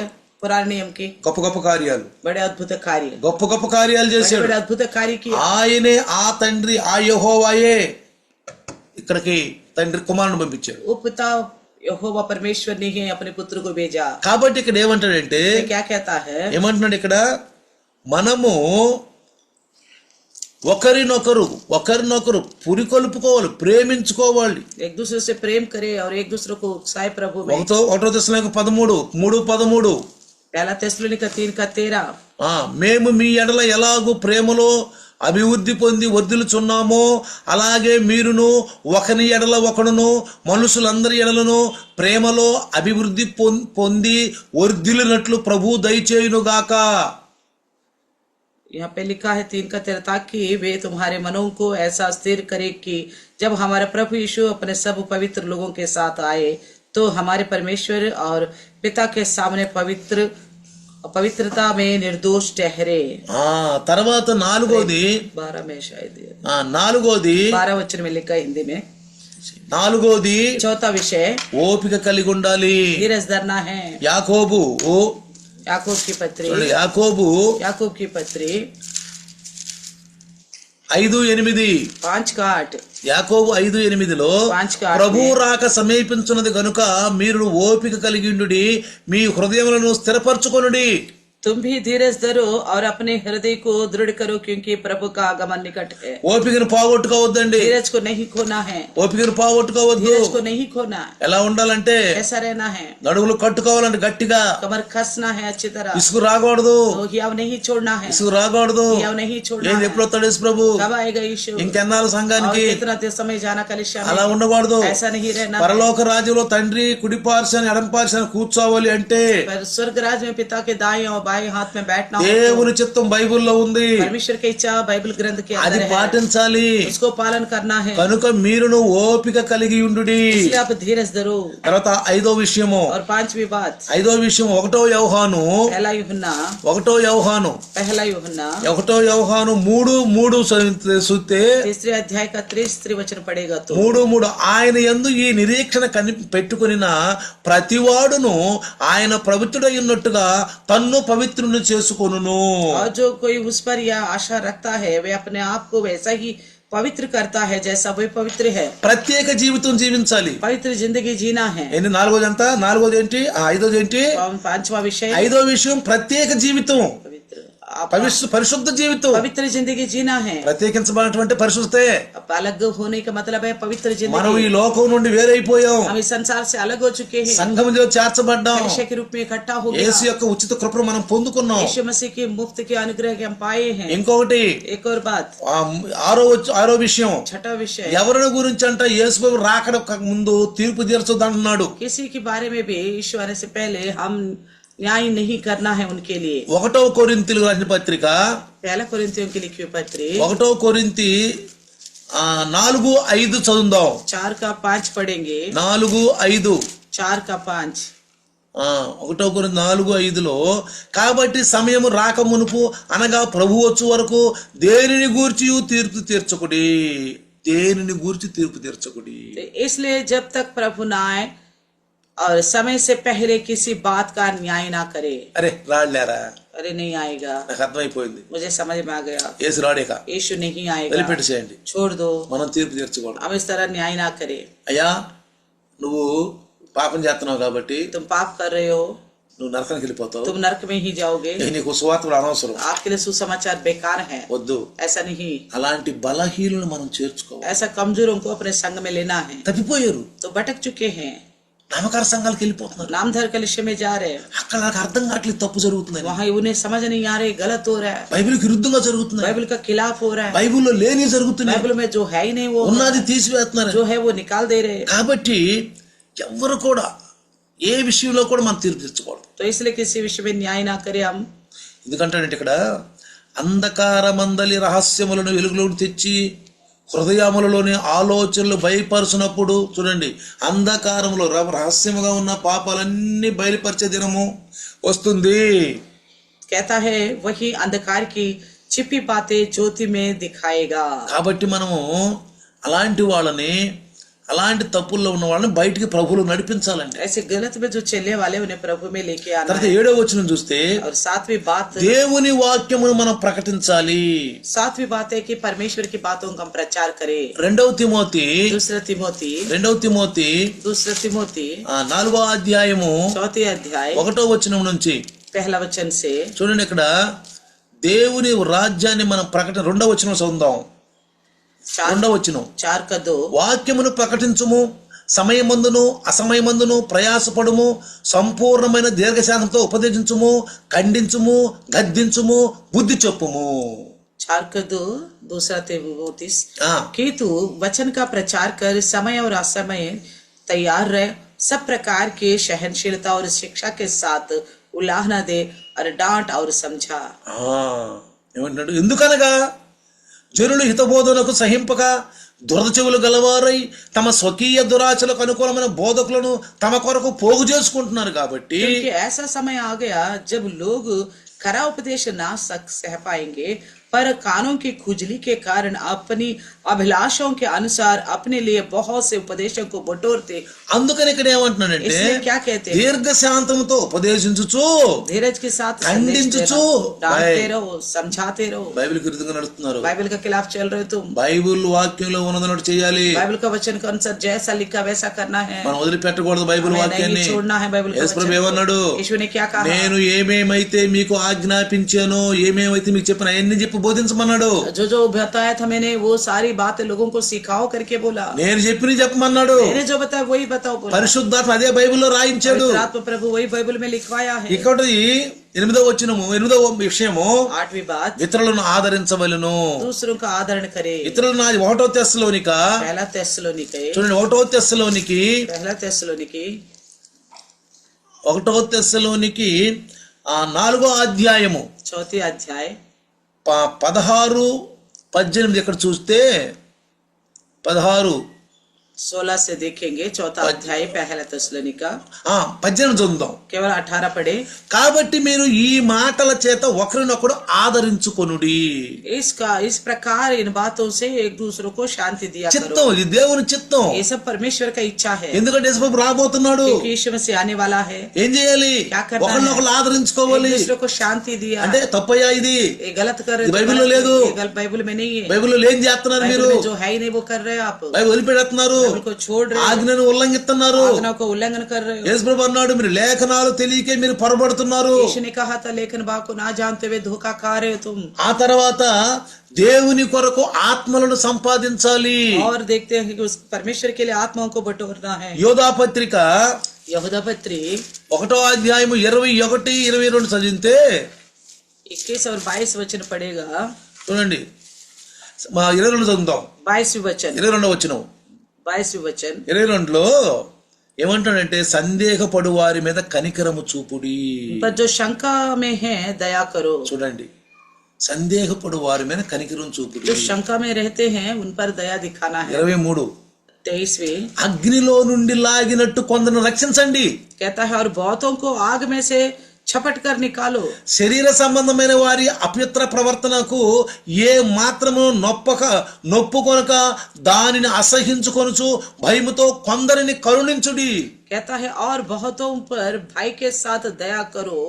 पुराने नियम के గొప్ప గొప్ప కార్యాలు, बड़े अद्भुत कार्य, గొప్ప గొప్ప కార్యాలు बड़े చేశాడు. बड़े अद्भुत कार्य किए। ఆయనే ఆ తండ్రి, ఆ యెహోవాయే ఇక్కడికి తండ్రి కుమారుని పంపించాడు. वो पिता यहोवा परमेश्वर ने ही अपने पुत्र को भेजा। కాబట్టి ఇక్కడ ఏమంటాడంటే, ये क्या कहता है? ఏమంటున్నాడు ఇక్కడ, మనము ఒకరినొకరు పురికొల్పుకోవాలి, ప్రేమించుకోవాలి. एक दूसरे से प्रेम करे और एक दूसरे को उकसाए प्रभु में। ఒకటో తెస్సలోనిక 13:13 पहला తెస్సలోనిక 3:13 మేము మీ ఎడల ఎలాగూ ప్రేమలో అభివృద్ధి పొంది వర్ధిల్లుచున్నామో అలాగే మీరును ఒకని ఎడల ఒకడును మనుషులందరి ఎడలను ప్రేమలో అభివృద్ధి పొంది వర్ధిల్లినట్లు ప్రభు దయచేయునుగాక. यहाँ पे लिखा है 3:13 ताकि वे तुम्हारे मनों को ऐसा स्थिर करे कि जब हमारा प्रभु यीशु अपने सब पवित्र लोगों के साथ आए तो हमारे परमेश्वर और पिता के सामने पवित्रता में निर्दोष ठहरे। తర్వాత నాలుగోది 12 में शायद 12 वचन में लिखा है हिंदी में। నాలుగోది चौथा विषय ఓపిక కలిగి ఉండాలి. धीरज धरना है। యాకోబు याकूब की पत्री 5:8 5:8 యాకోబు 5:8లో 5:8 ప్రభు రాక సమీపించున్నది గనుక మీరు ఓపిక కలిగి ఉండుడి, మీ హృదయములను స్థిరపరచుకొనుడి. तुम भी धीरज धरो और अपने हृदय को दृढ़ करो क्योंकि प्रभु का आगमन निकट है। ఓపికను పోగొట్టుకోవద్దండి, धीरज को नहीं खोना है, ఓపికను పోగొట్టుకోవద్దు. धीरज को नहीं खोना। ఎలా ఉండాలంటే कैसा रहना है? నడుములు కట్టుకోవాలంటే గట్టిగా, कमर कसना है अच्छी तरह, ఇసుకు రాకూడదు, तो हियाव नहीं छोड़ना है, ఇసుకు రాకూడదు. हियाव नहीं छोड़ना ఏంది है। ఎప్పుడు వస్తాడు యేసు ప్రభు? कब आएगा यीशु? ఇంకెన్నాళ్ళు और సంఘానికి? कितना देर समय जाना कलिशा అలా में? ఉండకూడదు. ऐसा नहीं रहना है। పరలోక రాజ్యంలో తండ్రి కుడి పార్శ్వాన్ని ఎడమ పార్శ్వాన్ని కూర్చోవాలి అంటే पर स्वर्ग राज में पिता के दाएं और बाएं हाथ में बैठना हो, దేవుని చిత్తం బైబిల్లో ఉంది, परमेश्वर की इच्छा बाइबल ग्रंथ के అది अंदर है, పాటించాలి. उसको पालन करना है। కనుక మీరును ఓపిక కలిగి ఉండుడి. इसलिए आप धीरज धरो। తర్వాత ఐదో విషయము, और पांचवी बात, ఐదో విషయం ఒకటో యోహాను, पहला यूहन्ना, ఒకటో యోహాను, पहला यूहन्ना ఒకటో యోహాను 3:3 చూస్తే तीसरे अध्याय का 33 वचन पड़ेगा तो 3:3 ఆయన యందు ఈ నిరీక్షణ పెట్టుకొనిన ప్రతివాడును ఆయన పవిత్రుడై ఉన్నట్టుగా తన్ను పవిత్రుని చేసుకొనును. और जो कोई उस पर यह आशा रखता है वे अपने आप को वैसा ही पवित्र करता है जैसा वही पवित्र है। ప్రత్యేక జీవితం జీవించాలి. पवित्र जिंदगी जीना है। ఏంటి నాలుగోది అంతా? నాలుగోది ఏంటి? ఐదోది ఏంటి? और पांचवा विषय ఐదో విషయం ప్రత్యేక జీవితం, पवित्र, आप పరిశుద్ధ జీవితం. पवित्र जिंदगी जीना है। ప్రత్యేకించబడినటువంటి పరిశుద్ధతే. अब अलग होने का मतलब है पवित्र మనం ఈ जिंदगी। లోకం నుండి వేరైపోయాం, हम इस संसार से अलग हो चुके हैं, సంఘములో చేర్చబడ్డాం, मनुष्य के रूप में इकट्ठा हो गया। యేసు యొక్క ఉచిత కృపను మనం పొందుకున్నాం. यीशु मसीह के मुफ्त के अनुग्रह के हम पाए हैं। ఇంకొకటి एक और बात, ఆరో విషయం, छठा विषय, ఎవరిని గురించి అంట యేసు ప్రభు రాకడ ముందు తీర్పు తీర్చొద్దంటున్నాడు. किसी के बारे में भी यीशु आने से पहले हम न्याय नहीं करना है उनके लिए। ఒకటో కొరింథీయులకు రాసిన పత్రిక पहला कोरिन्थियों की लिखी हुई पत्री ఒకటో కొరింథీ 4:5 చదువుదాం. 4 का 5 पढ़ेंगे। 4:5 4 का 5, ఒకటో కొరింథీ 4:5లో కాబట్టి సమయం రాక మునుపు అనగా ప్రభు వచ్చు వరకు దేనిని గూర్చి తీర్పు తీర్చకుడి, దేనిని గూర్చి తీర్పు తీర్చకుడి. तो इसलिए जब तक प्रभु न आए और समय से पहले किसी बात का न्याय ना करे। అరే రాళ్ళారా, अरे नहीं आएगा, నాకు అర్థమైపోయింది, मुझे समझ में आ गया, యేసు రాడేక यीशु नहीं आएगा, వదిలిపెట్టేసేయండి, छोड़ दो, మనం తీర్పు తీర్చకూడదు. हम इस तरह न्याय ना करे। అయ్యా నువ్వు పాపం చేస్తున్నావు కాబట్టి तुम पाप कर रहे हो, నువ్వు నరకానికి వెళ్ళిపోతావు, तुम नरक में ही जाओगे, నీకు సువార్తలు అనవసరం, आपके लिए सुसमाचार बेकार है। వద్దు. ऐसा नहीं, అలాంటి బలహీనులను మనం చేర్చుకోవాలి. ऐसा कमजोरों को अपने संग में लेना है। తప్పిపోయారు, तो भटक चुके हैं, నామకార సంఘాలకు వెళ్ళిపోతున్నారు. नामधर कलिशे में जा रहे हैं, అక్కడ నాకు అర్థం కావట్లేదు తప్పు జరుగుతుంది, वहाँ उन्हें समझ नहीं आ रहे, गलत हो रहा है, బైబిల్కి విరుద్ధంగా జరుగుతుంది, बाइबल का खिलाफ हो रहा है, బైబిల్లో లేని జరుగుతున్నాయి, बाइबल में जो है ही नहीं वो ఉన్నది తీసివేస్తున్నారు. जो है वो निकाल दे रहे हैं। కాబట్టి ఎవరు కూడా ఏ విషయంలో కూడా మనం తీర్పు తీర్చకూడదు. तो इसलिए किसी विषय में न्याय ना करें हम। ఎందుకంటే ఇక్కడ అంధకారమందలి రహస్యములను వెలుగులోకి తెచ్చి హృదయములలోని ఆలోచనలు బయలుపరచినప్పుడు చూడండి, అంధకారంలో రహస్యముగా ఉన్న పాపాలన్నీ బయలుపరిచే దినము వస్తుంది. कहता है वही अंधकार की छिपी बातें ज्योति में दिखाएगा। కాబట్టి మనము అలాంటి వాళ్ళని, అలాంటి తప్పుల్లో ఉన్న వాళ్ళని బయటికి ప్రభువులు నడిపించాలండి. ऐसे गलत में जो चलने वाले उन्हें प्रभु में लेके आना తర్వాత है। 7వ వచనం చూస్తే और सातवीं बात, దేవుని వాక్యమును మనం ప్రకటించాలి. सातवीं बात है कि परमेश्वर की बातों का हम प्रचार करें। 2వ తిమోతి दूसरा तिमोती 4వ అధ్యాయము 4 अध्याय 1వ వచనం నుంచి पहला वचन से చూడండి, ఇక్కడ దేవుని రాజ్యాన్ని మనం ప్రకటన 2వ వచనం చదువుదాం. 2వ వచనం, 4 का 2, వాక్యమును ప్రకటించుము, సమయమందును అసమయమందును ప్రయాసపడుము, సంపూర్ణమైన దీర్ఘశాంతంతో ఉపదేశించుము, ఖండించుము, గద్దించుము, బుద్ధి చెప్పుము. 4 का 2, दूसरा तिमोथी ఆ, कि तू वचन का प्रचार कर, समय और असमय तैयार रह, सब प्रकार के सहनशीलता और शिक्षा के साथ उलाहना दे और डांट और समझा। ఏమంటున్నాడు? ఎందుకనగా జనులు హితబోధనకు సహింపక దురద చెవులు గలవారై తమ స్వకీయ దురాచలకు అనుకూలమైన బోధకులను తమ కొరకు పోగు చేసుకుంటున్నారు. కాబట్టి क्योंकि ऐसा समय आ गया जब लोग खरा उपदेश ना सह पाएंगे पर कानों की खुजली के कारण अपनी अभिलाषाओं के अनुसार अपने लिए बहुत से उपदेशों को बटोरते। అందుకని ఇక్కడ ఏమంటున్నాడంటే इसलिए क्या कहते हैं? దీర్ఘశాంతముతో ఉపదేశించుచు धीरज के साथ संदेश खंडिंचुचु, देना, डांटते रहो, समझाते रहो। బైబిల్ విరుద్ధంగా నడుస్తున్నారు. बाइबल के खिलाफ चल रहे तुम। బైబిల్ వాక్యంలో ఉన్నదన్నట్టు చేయాలి. बाइबल का वचन के अनुसार जैसा लिखा वैसा करना है। మనం వదిలిపెట్టకూడదు బైబిల్ हमें వాక్యాన్ని. नहीं छोड़ना है बाइबल का యేసు ప్రభు वचन ఏమన్నాడు? को। यीशु ने क्या कहा? నేను ఏమేమైతే మీకు ఆజ్ఞాపించానో ఏమేమైతే మీకు చెప్పిన అవన్నీ చెప్పి బోధించమన్నాడు. जो जो बताया था मैंने वो सारी बातें लोगों को सिखाओ करके बोला। నేను చెప్పిన చెప్పమన్నాడు. मैंने जो बताया वही बताओ बोला। పరిశుద్ధాత్మ అదే బైబిల్లో రాయించాడు. पवित्र आत्मा प्रभु वही बाइबल में लिखवाया है। ఇక్కడ 8వ విషయము 8वीं बात, ఇతరులను ఆదరించవలెను. दूसरों का आदरण करे। ఇతరులను 1వ తెస్సలోనిక पहला తెస్సలోనికే, చూడండి 1వ తెస్సలోనికి पहला తెస్సలోనికే 1వ తెస్సలోనికి 4వ అధ్యాయము 4th अध्याय 16-18 ఇక్కడ చూస్తే 16 16 से देखेंगे। 4th अध्याय पहला తెస్సలోనిక 18 చూద్దాం. केवल 18 पढ़े। కాబట్టి మీరు ఈ మాటల చేత ఒకరినొకడు ఆదరించుకొనుడి. इस प्रकार इन बातों से एक दूसरों को शांति दिया करो। చిత్తం, ఇది దేవుని చిత్తం. ये सब परमेश्वर का इच्छा है, ఎందుకంటే యేసుప్రభు రాబోతున్నాడు. क्योंकि यीशु मसीह आने वाला है। ఏం చేయాలి? क्या करना है? ఒకరినొకరు ఆదరించుకోవాలి. एक दूसरे को शांति दिया। అంటే తప్పయ్యా ఇది ये गलत कर रहे ఇది బైబిల్లో లేదు. बाइबल में नहीं है। బైబిల్లో ఏం చేస్తున్నారు మీరు? बाइबल में जो है ही नहीं वो कर रहे हो आप। బైబిల్ వదిలిపెడుతున్నారు. बाइबल को छोड़ रहे हो, ఆజ్ఞను ఉల్లంఘిస్తున్నారు. आज्ञा को उल्लंघन कर रहे हो। యేసుప్రభు అన్నాడు మీరు లేఖనాలు తెలియకే మీరు పొరబడుతున్నారు. यीशु ने कहा था लेखन भाग को ना जानते हुए धोखा खा रहे हो तुम। ఆ తర్వాత దేవుని కొరకు ఆత్మలను సంపాదించాలి. और देखते हैं कि उस परमेश्वर के लिए आत्माओं को बटोरना है। యోధా పత్రిక यहूदा पत्री 1వ అధ్యాయము 21-22 చదివితే 21 और 22 वचन पढ़ेगा। చూడండి 22 చదువుతాం. 22 वचन, 22వ వచనం 22 वचन 22లో ఏమంటాడంటే సందేహపడు వారి మీద కనికరము చూపుడి. पर जो शंका में है दया करो। చూడండి, సందేహపడు వారి మీద కనికరం చూపుడి. जो शंका में रहते हैं उन पर दया दिखाना है। 23 23वें అగ్నిలో నుండి లాగినట్టు కొందరిని రక్షించండి. कहता है और बहुतों को आग में से छपट कर निकालो। శరీర సంబంధమైన వారి అపవిత్ర ప్రవర్తనకు ఏ మాత్రము నొప్పుకొనక దానిని అసహించుకొనుచు భయముతో కొందరిని కరుణించుడి. कहता है और बहुतों पर भाई के साथ दया करो,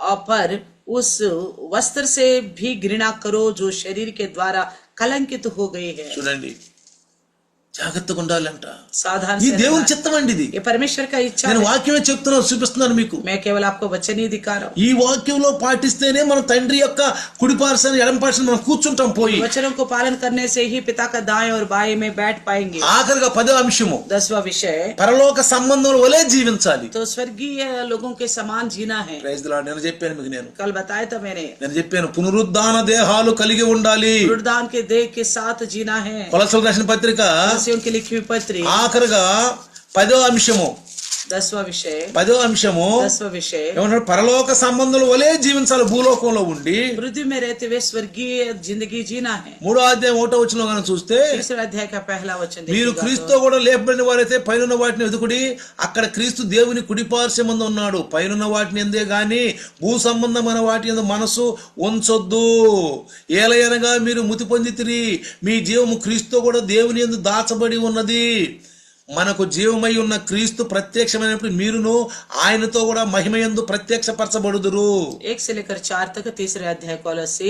और पर उस वस्त्र से भी घृणा करो जो शरीर के द्वारा कलंकित हो गई है। చూడండి, జాగ్రత్తగా ఉండాలంట. सावधान ఈ से దేవుని रहना। చిత్తం అండి ఇది. ये परमेश्वर का इच्छा నేను है। వాక్యమే చెప్తున్నాను, చూపిస్తున్నాను మీకు. मैं केवल आपको वचन ही दिखा रहा हूँ। ఈ వాక్యంలో పాటిస్తేనే మన తండ్రి యొక్క కుడి పార్శ్వన ఎడమ పార్శ్వన మనం కూర్చుంటాం పోయి. वचनों को पालन करने से ही पिता का दाएं और बाएं में बैठ पाएंगे। ఆఖరిగా 10వ అంశము 10वां विषय, పరలోక సంబంధం వలె జీవించాలి. तो स्वर्गीय लोगों के समान जीना है। Praise the lord. నేను చెప్పాను మీకు, कल बताया था मैंने, నేను చెప్పాను పునరుద్ధాన దేహాలు కలిగి ఉండాలి. पुनरुद्धान के देह के साथ जीना है। కొలస్సీలకు రాసిన పత్రిక कोलोसियों की लिखी हुई पत्री ఆఖరిగా 10వ అంశము 10वां विषय 10వ అంశము 10वां विषय, ఏమంటారు? పరలోక సంబంధులు వలె జీవించాలి భూలోకంలో ఉండి. पृथ्वी में रहते हुए स्वर्गीय जिंदगी जीना है। 3వ అధ్యాయం 1వ వచనంలో మనం చూస్తే तीसरे अध्याय का पहला वचन మీరు देखिएगा క్రీస్తుతో కూడా లేపబడిన వారైతే పైనున్న వాటిని వెతుకుడి. అక్కడ క్రీస్తు దేవుని కుడిపార్శ్వమందు ఉన్నాడు. పైనున్న వాటిని ఎందే గాని భూ సంబంధమైన వాటి యందు మనసు ఉంచొద్దు. ఏలయనగా మీరు మృతి పొందితిరి, మీ జీవము క్రీస్తుతో కూడా దేవుని యందు దాచబడి ఉన్నది. మనకు జీవమై ఉన్న క్రీస్తు ప్రత్యక్షమైనప్పుడు మీరును ఆయనతో కూడా మహిమయందు ప్రత్యక్షపరచబడుదురు. 1 से लेकर 4 तक तीसरे अध्याय कोलोसी।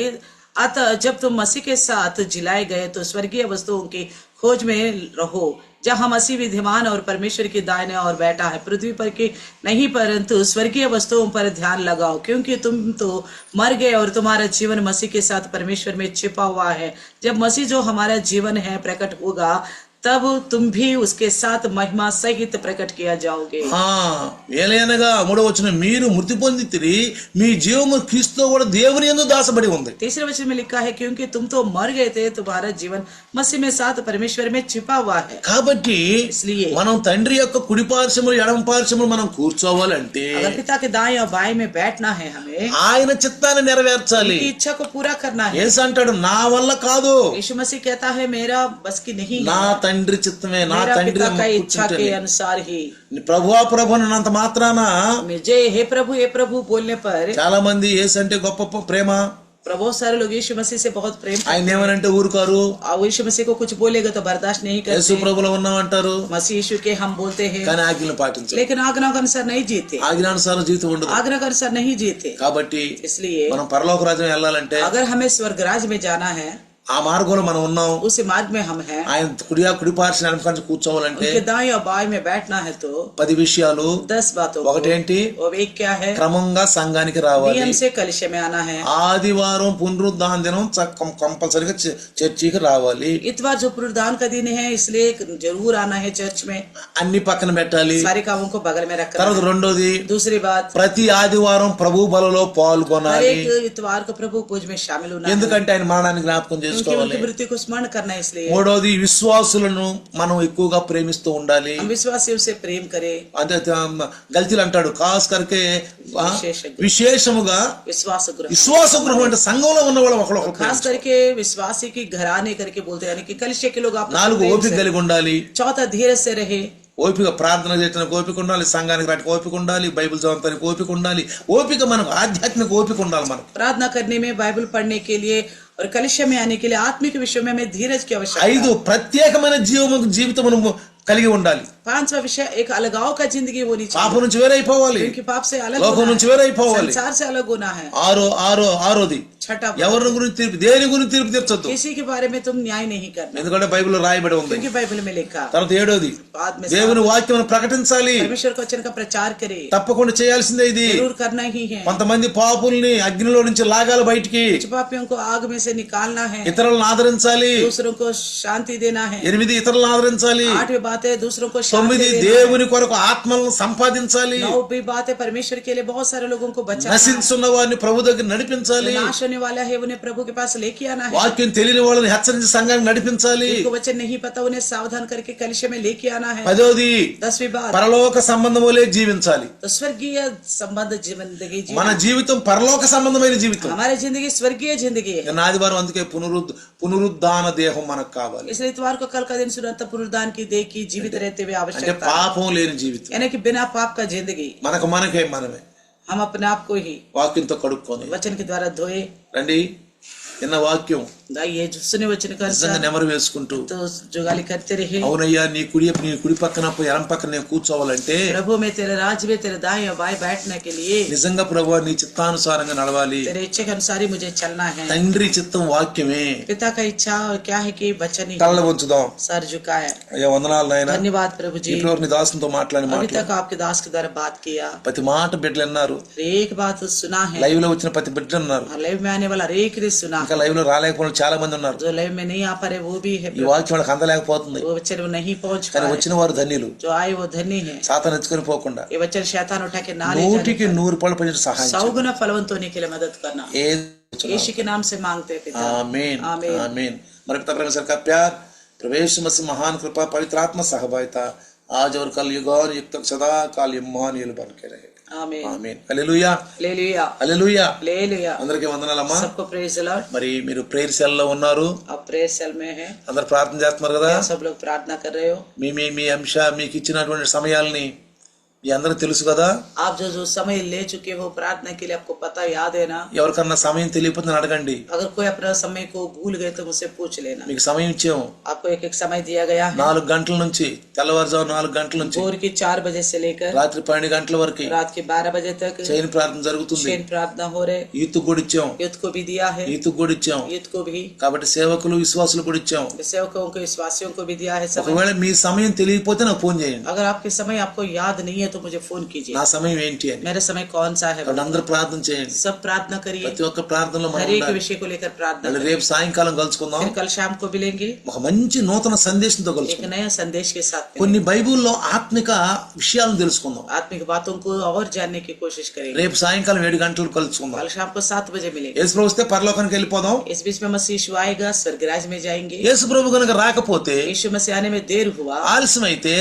अतः जब तुम मसीह के साथ जिलाए गए तो स्वर्गीय वस्तुओं की खोज में रहो, जहाँ मसीह विद्यमान और परमेश्वर की दाहिने और बैठा है। पृथ्वी पर की नहीं परंतु स्वर्गीय वस्तुओं पर ध्यान लगाओ, क्योंकि तुम तो मर गए और तुम्हारा जीवन मसीह के साथ परमेश्वर में छिपा हुआ है। जब मसीह जो हमारा जीवन है प्रकट होगा, तब तुम भी उसके साथ महिमा सहित प्रकट किया जाओगे। ఏలయనగా 3వ వచనం మీరు మృతి పొందితిరి, మీ జీవము క్రీస్తుతో కూడా దేవుని యందు దాచబడి ఉంది. तीसरे वचन में लिखा है क्योंकि तुम तो मर गए थे, तुम्हारा जीवन मसीह में साथ परमेश्वर में छिपा हुआ है। కాబట్టి इसलिए మనం తండ్రి యొక్క కుడి పార్శ్వములు ఎడమ పార్శ్వములు మనం కూర్చోవాలంటే अगर पिता के दाएं और बाएं में बैठना है, हमें ఆయన చిత్తాన్ని నెరవేర్చాలి. उनकी इच्छा को पूरा करना है। యేసు అంటాడు నా వల్ల కాదు, यीशु मसीह कहता है मेरा बस की नहीं है, నా తండ్రి చిత్తమే, నా मेरा తండ్రి पिता का इच्छा के अनुसार ही। ప్రభువా ప్రభు అన్నంత మాత్రాన मुझे हे प्रभु बोलने पर చాలా మంది యేసు అంటే గొప్ప ప్రేమ, बहुत सारे लोग यीशु मसीह से बहुत प्रेम करते ఆయన ఏమనంటే ఊరుకోరు, हैं। और यीशु मसीह को कुछ बोलेगा तो बर्दाश्त नहीं యేసు करते। ప్రభులో ఉన్నామంటారు, मसीह यीशु के हम बोलते हैं కానీ ఆజ్ఞలు పాటించారు. लेकिन आज्ञा के अनुसार नहीं जीते, ఆజ్ఞానుసారం జీవితం ఉండదు. आज्ञा के अनुसार नहीं जीते। కాబట్టి इसलिए మనం పరలోక రాజ్యం వెళ్ళాలంటే अगर हमें स्वर्ग राज्य में जाना है, ఆ మార్గంలో మనం ఉన్నాం. उस मार्ग में हम हैं, ఆయన కుడి పార్శ్వ వెనకాల కూర్చోవాలంటే उनके दाएं और बाएं में बैठना है तो 10 విషయాలు. 10 बातों को। ఒకటేంటి, और एक क्या है, క్రమంగా సంఘానికి రావాలి. नियम से कलिशे में आना है। ఆదివారం పునరుద్ధాన దినం కంపల్సరీగా చర్చికి రావాలి. इतवार जो पुनरुद्धान का दिन है, इसलिए जरूर आना है चर्च में। అన్ని పక్కన పెట్టాలి. सारे कामों को बगल में रखना తర్వాత है। రెండోది, दूसरी बात, ప్రతి ఆదివారం ప్రభు బలలో हर పాల్గొనాలి. एक इतवार को प्रभु पूज में शामिल होना है, ఎందుకంటే ఆయన మరణాన్ని జ్ఞాపకం क्योंकि చేసుకోవాలి. उनकी मृत्यु को स्मरण करना है। इसलिए మూడోది, విశ్వాసులను మనం ఎక్కువగా ప్రేమిస్తూ ఉండాలి. हम विश्वासियों से प्रेम करें। అంటే గల్తీలు అంటాడు, ఖాస్ కరికే विशेषज्ञ। విశేషముగా विश्वास गृह, విశ్వాస గృహం అంటే సంఘంలో ఉన్న వాళ్ళు ఒకళ్ళొకళ్ళు खास करके विश्वासी की घराने करके बोलते हैं, यानी कि कलिशे के लोग आपस में 4 प्रेम ఓపిక से। కలిగి ఉండాలి. चौथा, धीरज से रहे। ఓపిక ప్రార్థన చేయడానికి ఓపిక ఉండాలి, సంఘానికి రావడానికి ఓపిక ఉండాలి, బైబిల్ చదవడానికి ఓపిక ఉండాలి. ఓపిక మనకు ఆధ్యాత్మిక ఓపిక ఉండాలి. మనకు प्रार्थना करने में, बाइबल पढ़ने के लिए और कलिशे में आने के लिए आत्मिक विषयों में हमें धीरज की आवश्यकता 5 है। ప్రత్యేకమైన జీవితం కలిగి ఉండాలి. 5वां विषय, एक अलगाव का जिंदगी होनी चाहिए, పాపం నుంచి వేరైపోవాలి, क्योंकि पाप से अलग లోకం होना నుంచి है, వేరైపోవాలి. संसार से अलग होना है। ఆరోది, छठा, ఎవరి గురించి తీర్పు, దేని గురించి తీర్పు తీర్చొద్దు, किसी के बारे में तुम न्याय नहीं करना, ఎందుకంటే బైబిల్లో రాయబడి ఉంది. क्योंकि बाइबल में लिखा। తర్వాత 7వది, बाद में దేవుని వాక్యం ప్రకటించాలి. परमेश्वर के वचन का प्रचार करे, తప్పకుండా చేయాల్సిందే ఇది. जरूर करना ही है। కొంతమంది పాపుల్ని అగ్నిలో నుంచి లాగాలి బయటికి, कुछ पापियों को आग में से निकालना है, ఇతరులను ఆదరించాలి. दूसरों को शांति देना है। 8 ఇతరులను ఆదరించాలి. 8वीं बात है दूसरों को 9 शांति देना। దేవుని కొరకు ఆత్మలను సంపాదించాలి. 9वीं बात है परमेश्वर के लिए बहुत सारे लोगों को बचाना, నశించున్న వారిని ప్రభు దగ్గర నడిపించాలి. नाश होने वाला है उन्हें प्रभु के पास लेके आना है। వాక్యం తెలియని వాళ్ళని హెచ్చరించి సంఘాన్ని నడిపించాలి. जिनको वचन नहीं पता उन्हें सावधान करके कलिशे में लेके आना है। 10వది, 10वीं बात, పరలోక సంబంధం వలె జీవించాలి. तो स्वर्गीय संबंध जिंदगी మన जीना। జీవితం పరలోక సంబంధమైన జీవితం. हमारी जिंदगी स्वर्गीय जिंदगी है। నిన్న ఆదివారం అందుకే పునరుద్ధాన దేహం మనకు కావాలి. इसलिए इतवार को कल का दिन सुना था, पुनरुद्धान की देह की जीवित रहते हुए అంటే आवश्यकता, పాపం లేని జీవితం. यानी कि बिना पाप का जिंदगी। మనమే हम अपने आप को ही వాక్యంతో కడుక్కొని वचन के द्वारा धोए। రండి. నిన్న వాక్యం ये जो सुने वचन का నిజంగా నెమరు వేసుకుంటూ, तो जुगाली करते रहे। అవునయ్యా నీ కుడి పక్కన ఎడం పక్కన నేను కూర్చోవాలంటే प्रभु में तेरे राज्य में तेरे दाएं और बाएं बैठने के लिए నిజంగా ప్రభువా నీ చిత్తానుసారంగా నడవాలి. तेरे इच्छा के अनुसार ही मुझे चलना है। తండ్రి చిత్తం వాక్యమే. पिता का इच्छा क्या है कि बच्चा नहीं తల వంచుదాం. सर झुकाए। అయ్యా వందనాలు నాయన. धन्यवाद प्रभु जी, ఇప్పటివరకు నీ దాసునితో మాట్లాడిన अभी మాటలు, तक आपके दास के द्वारा बात किया, ప్రతి మాట బిడ్డలు అన్నారు. एक बात सुना है, లైవ్ లో వచ్చిన ప్రతి బిడ్డలు అన్నారు. लाइव में आने वाला एक ने सुना, ఇంకా లైవ్ లో రాలేకపోయిన చాలా మంది ఉన్నారు. जो लाइव में नहीं आ पा रहे वो भी है, ఈ వాక్యం వాళ్ళకి అందలేకపోతుంది. वो बच्चे वो नहीं पहुंच కానీ पाए, వచ్చిన వారు ధన్యులు. जो आए वो धन्य है। సాతాను ఎత్తుకొని పోకుండా ये बच्चे शैतान उठा के ना ले जाने, 100కి 100 రూపాయలు పంచిన సహాయం 100 गुना फलवंत होने के लिए मदद करना, ఏ यीशु के नाम से मांगते हैं पिता, आमीन आमीन। आमीन। हमारे पिता परमेश्वर का प्यार, प्रवेश मसीह महान कृपा, पवित्र आत्मा सहभागिता आज और कल युगान युग तक सदा काल इम्मानुएल बन के रहे। आमीन ఆమేన్. Hallelujah hallelujah hallelujah. हालेलुया। అందరికీ వందనాలమ్మా. सबको प्रेज द लॉर्ड। మరి మీరు ప్రేయర్ సెల్ లో ఉన్నారు, आप प्रेयर सेल में हैं, అందరు ప్రార్థన చేస్తున్నారు కదా. सब लोग प्रार्थना कर रहे हो। మీ మీ మీ అంశ మీకు ఇచ్చినటువంటి సమయాల్ని మీ అందరికి తెలుసు కదా. आप जो जो समय ले चुके हो प्रार्थना के लिए आपको पता याद है ना। ఎవరికన్నా సమయం తెలియకపోతే నన్ను అడగండి. अगर कोई अपना समय को भूल गए तो मुझसे पूछ लेना। మీకు సమయం ఇచ్చాము. आपको एक एक समय दिया गया है, 4 గంటల నుంచి, తెల్లవారుజాము 4 గంటల నుంచి भोर की 4 बजे से लेकर రాత్రి 12 గంటల వరకు रात के 12 बजे तक చైన్ ప్రార్థన జరుగుతుంది. चैन प्रार्थना हो रहे। యూత్ కూడా ఇచ్చాం, युद्ध को भी दिया है, యూత్ కూడా ఇచ్చాం. युद्ध को भी, కాబట్టి సేవకులు విశ్వాసులు కూడా ఇచ్చాం. सेवकों को विश्वासियों को भी दिया है समय। ఒకవేళ మీ సమయం తెలియకపోతే నాకు ఫోన్ చేయండి. अगर आपके समय आपको याद नहीं है तो मुझे फोन कीजिए, నా సమయం ఏంటి అని. मेरा समय कौन सा है। కాబట్టి అందరూ ప్రార్థన చేయండి. सब प्रार्थना करिए, ప్రతి ఒక్క ప్రార్థనలో మనం हर एक ఉండాలి. विषय को लेकर प्रार्थना మళ్ళీ करिए। రేపు సాయంకాలం కలుసుకుందాం. फिर कल शाम को मिलेंगे ఒక మంచి నూతన సందేశంతో एक కలుసుకుందాం. नया संदेश के साथ मिलेंगे। కొన్ని బైబిల్లో ఆత్మిక విషయాలను తెలుసుకుందాం. आत्मिक बातों को और जानने की कोशिश करेंगे। రేపు సాయంకాలం 7 గంటలకు కలుసుకుందాం. कल शाम को 7 बजे मिलेंगे। యేసు ప్రభు వస్తే పరలోకానికి వెళ్ళిపోదాం. इस बीच में मसीह यीशु आएगा, स्वर्गराज में जाएंगे। యేసు ప్రభు కనుక రాకపోతే, यीशु मसीह आने में देर हुआ ఆలస్యం అయితే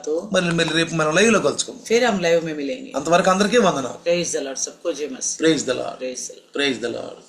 तो మళ్ళీ రేపు మనం లైవ్ లో కలుసుకుందాం. फिर हम लाइव में मिलेंगे। అంతవరకు అందరికీ వందనాలు. प्रेज द लॉर्ड, सबको जय मसीह। Praise the lord, praise the lord. Praise the lord.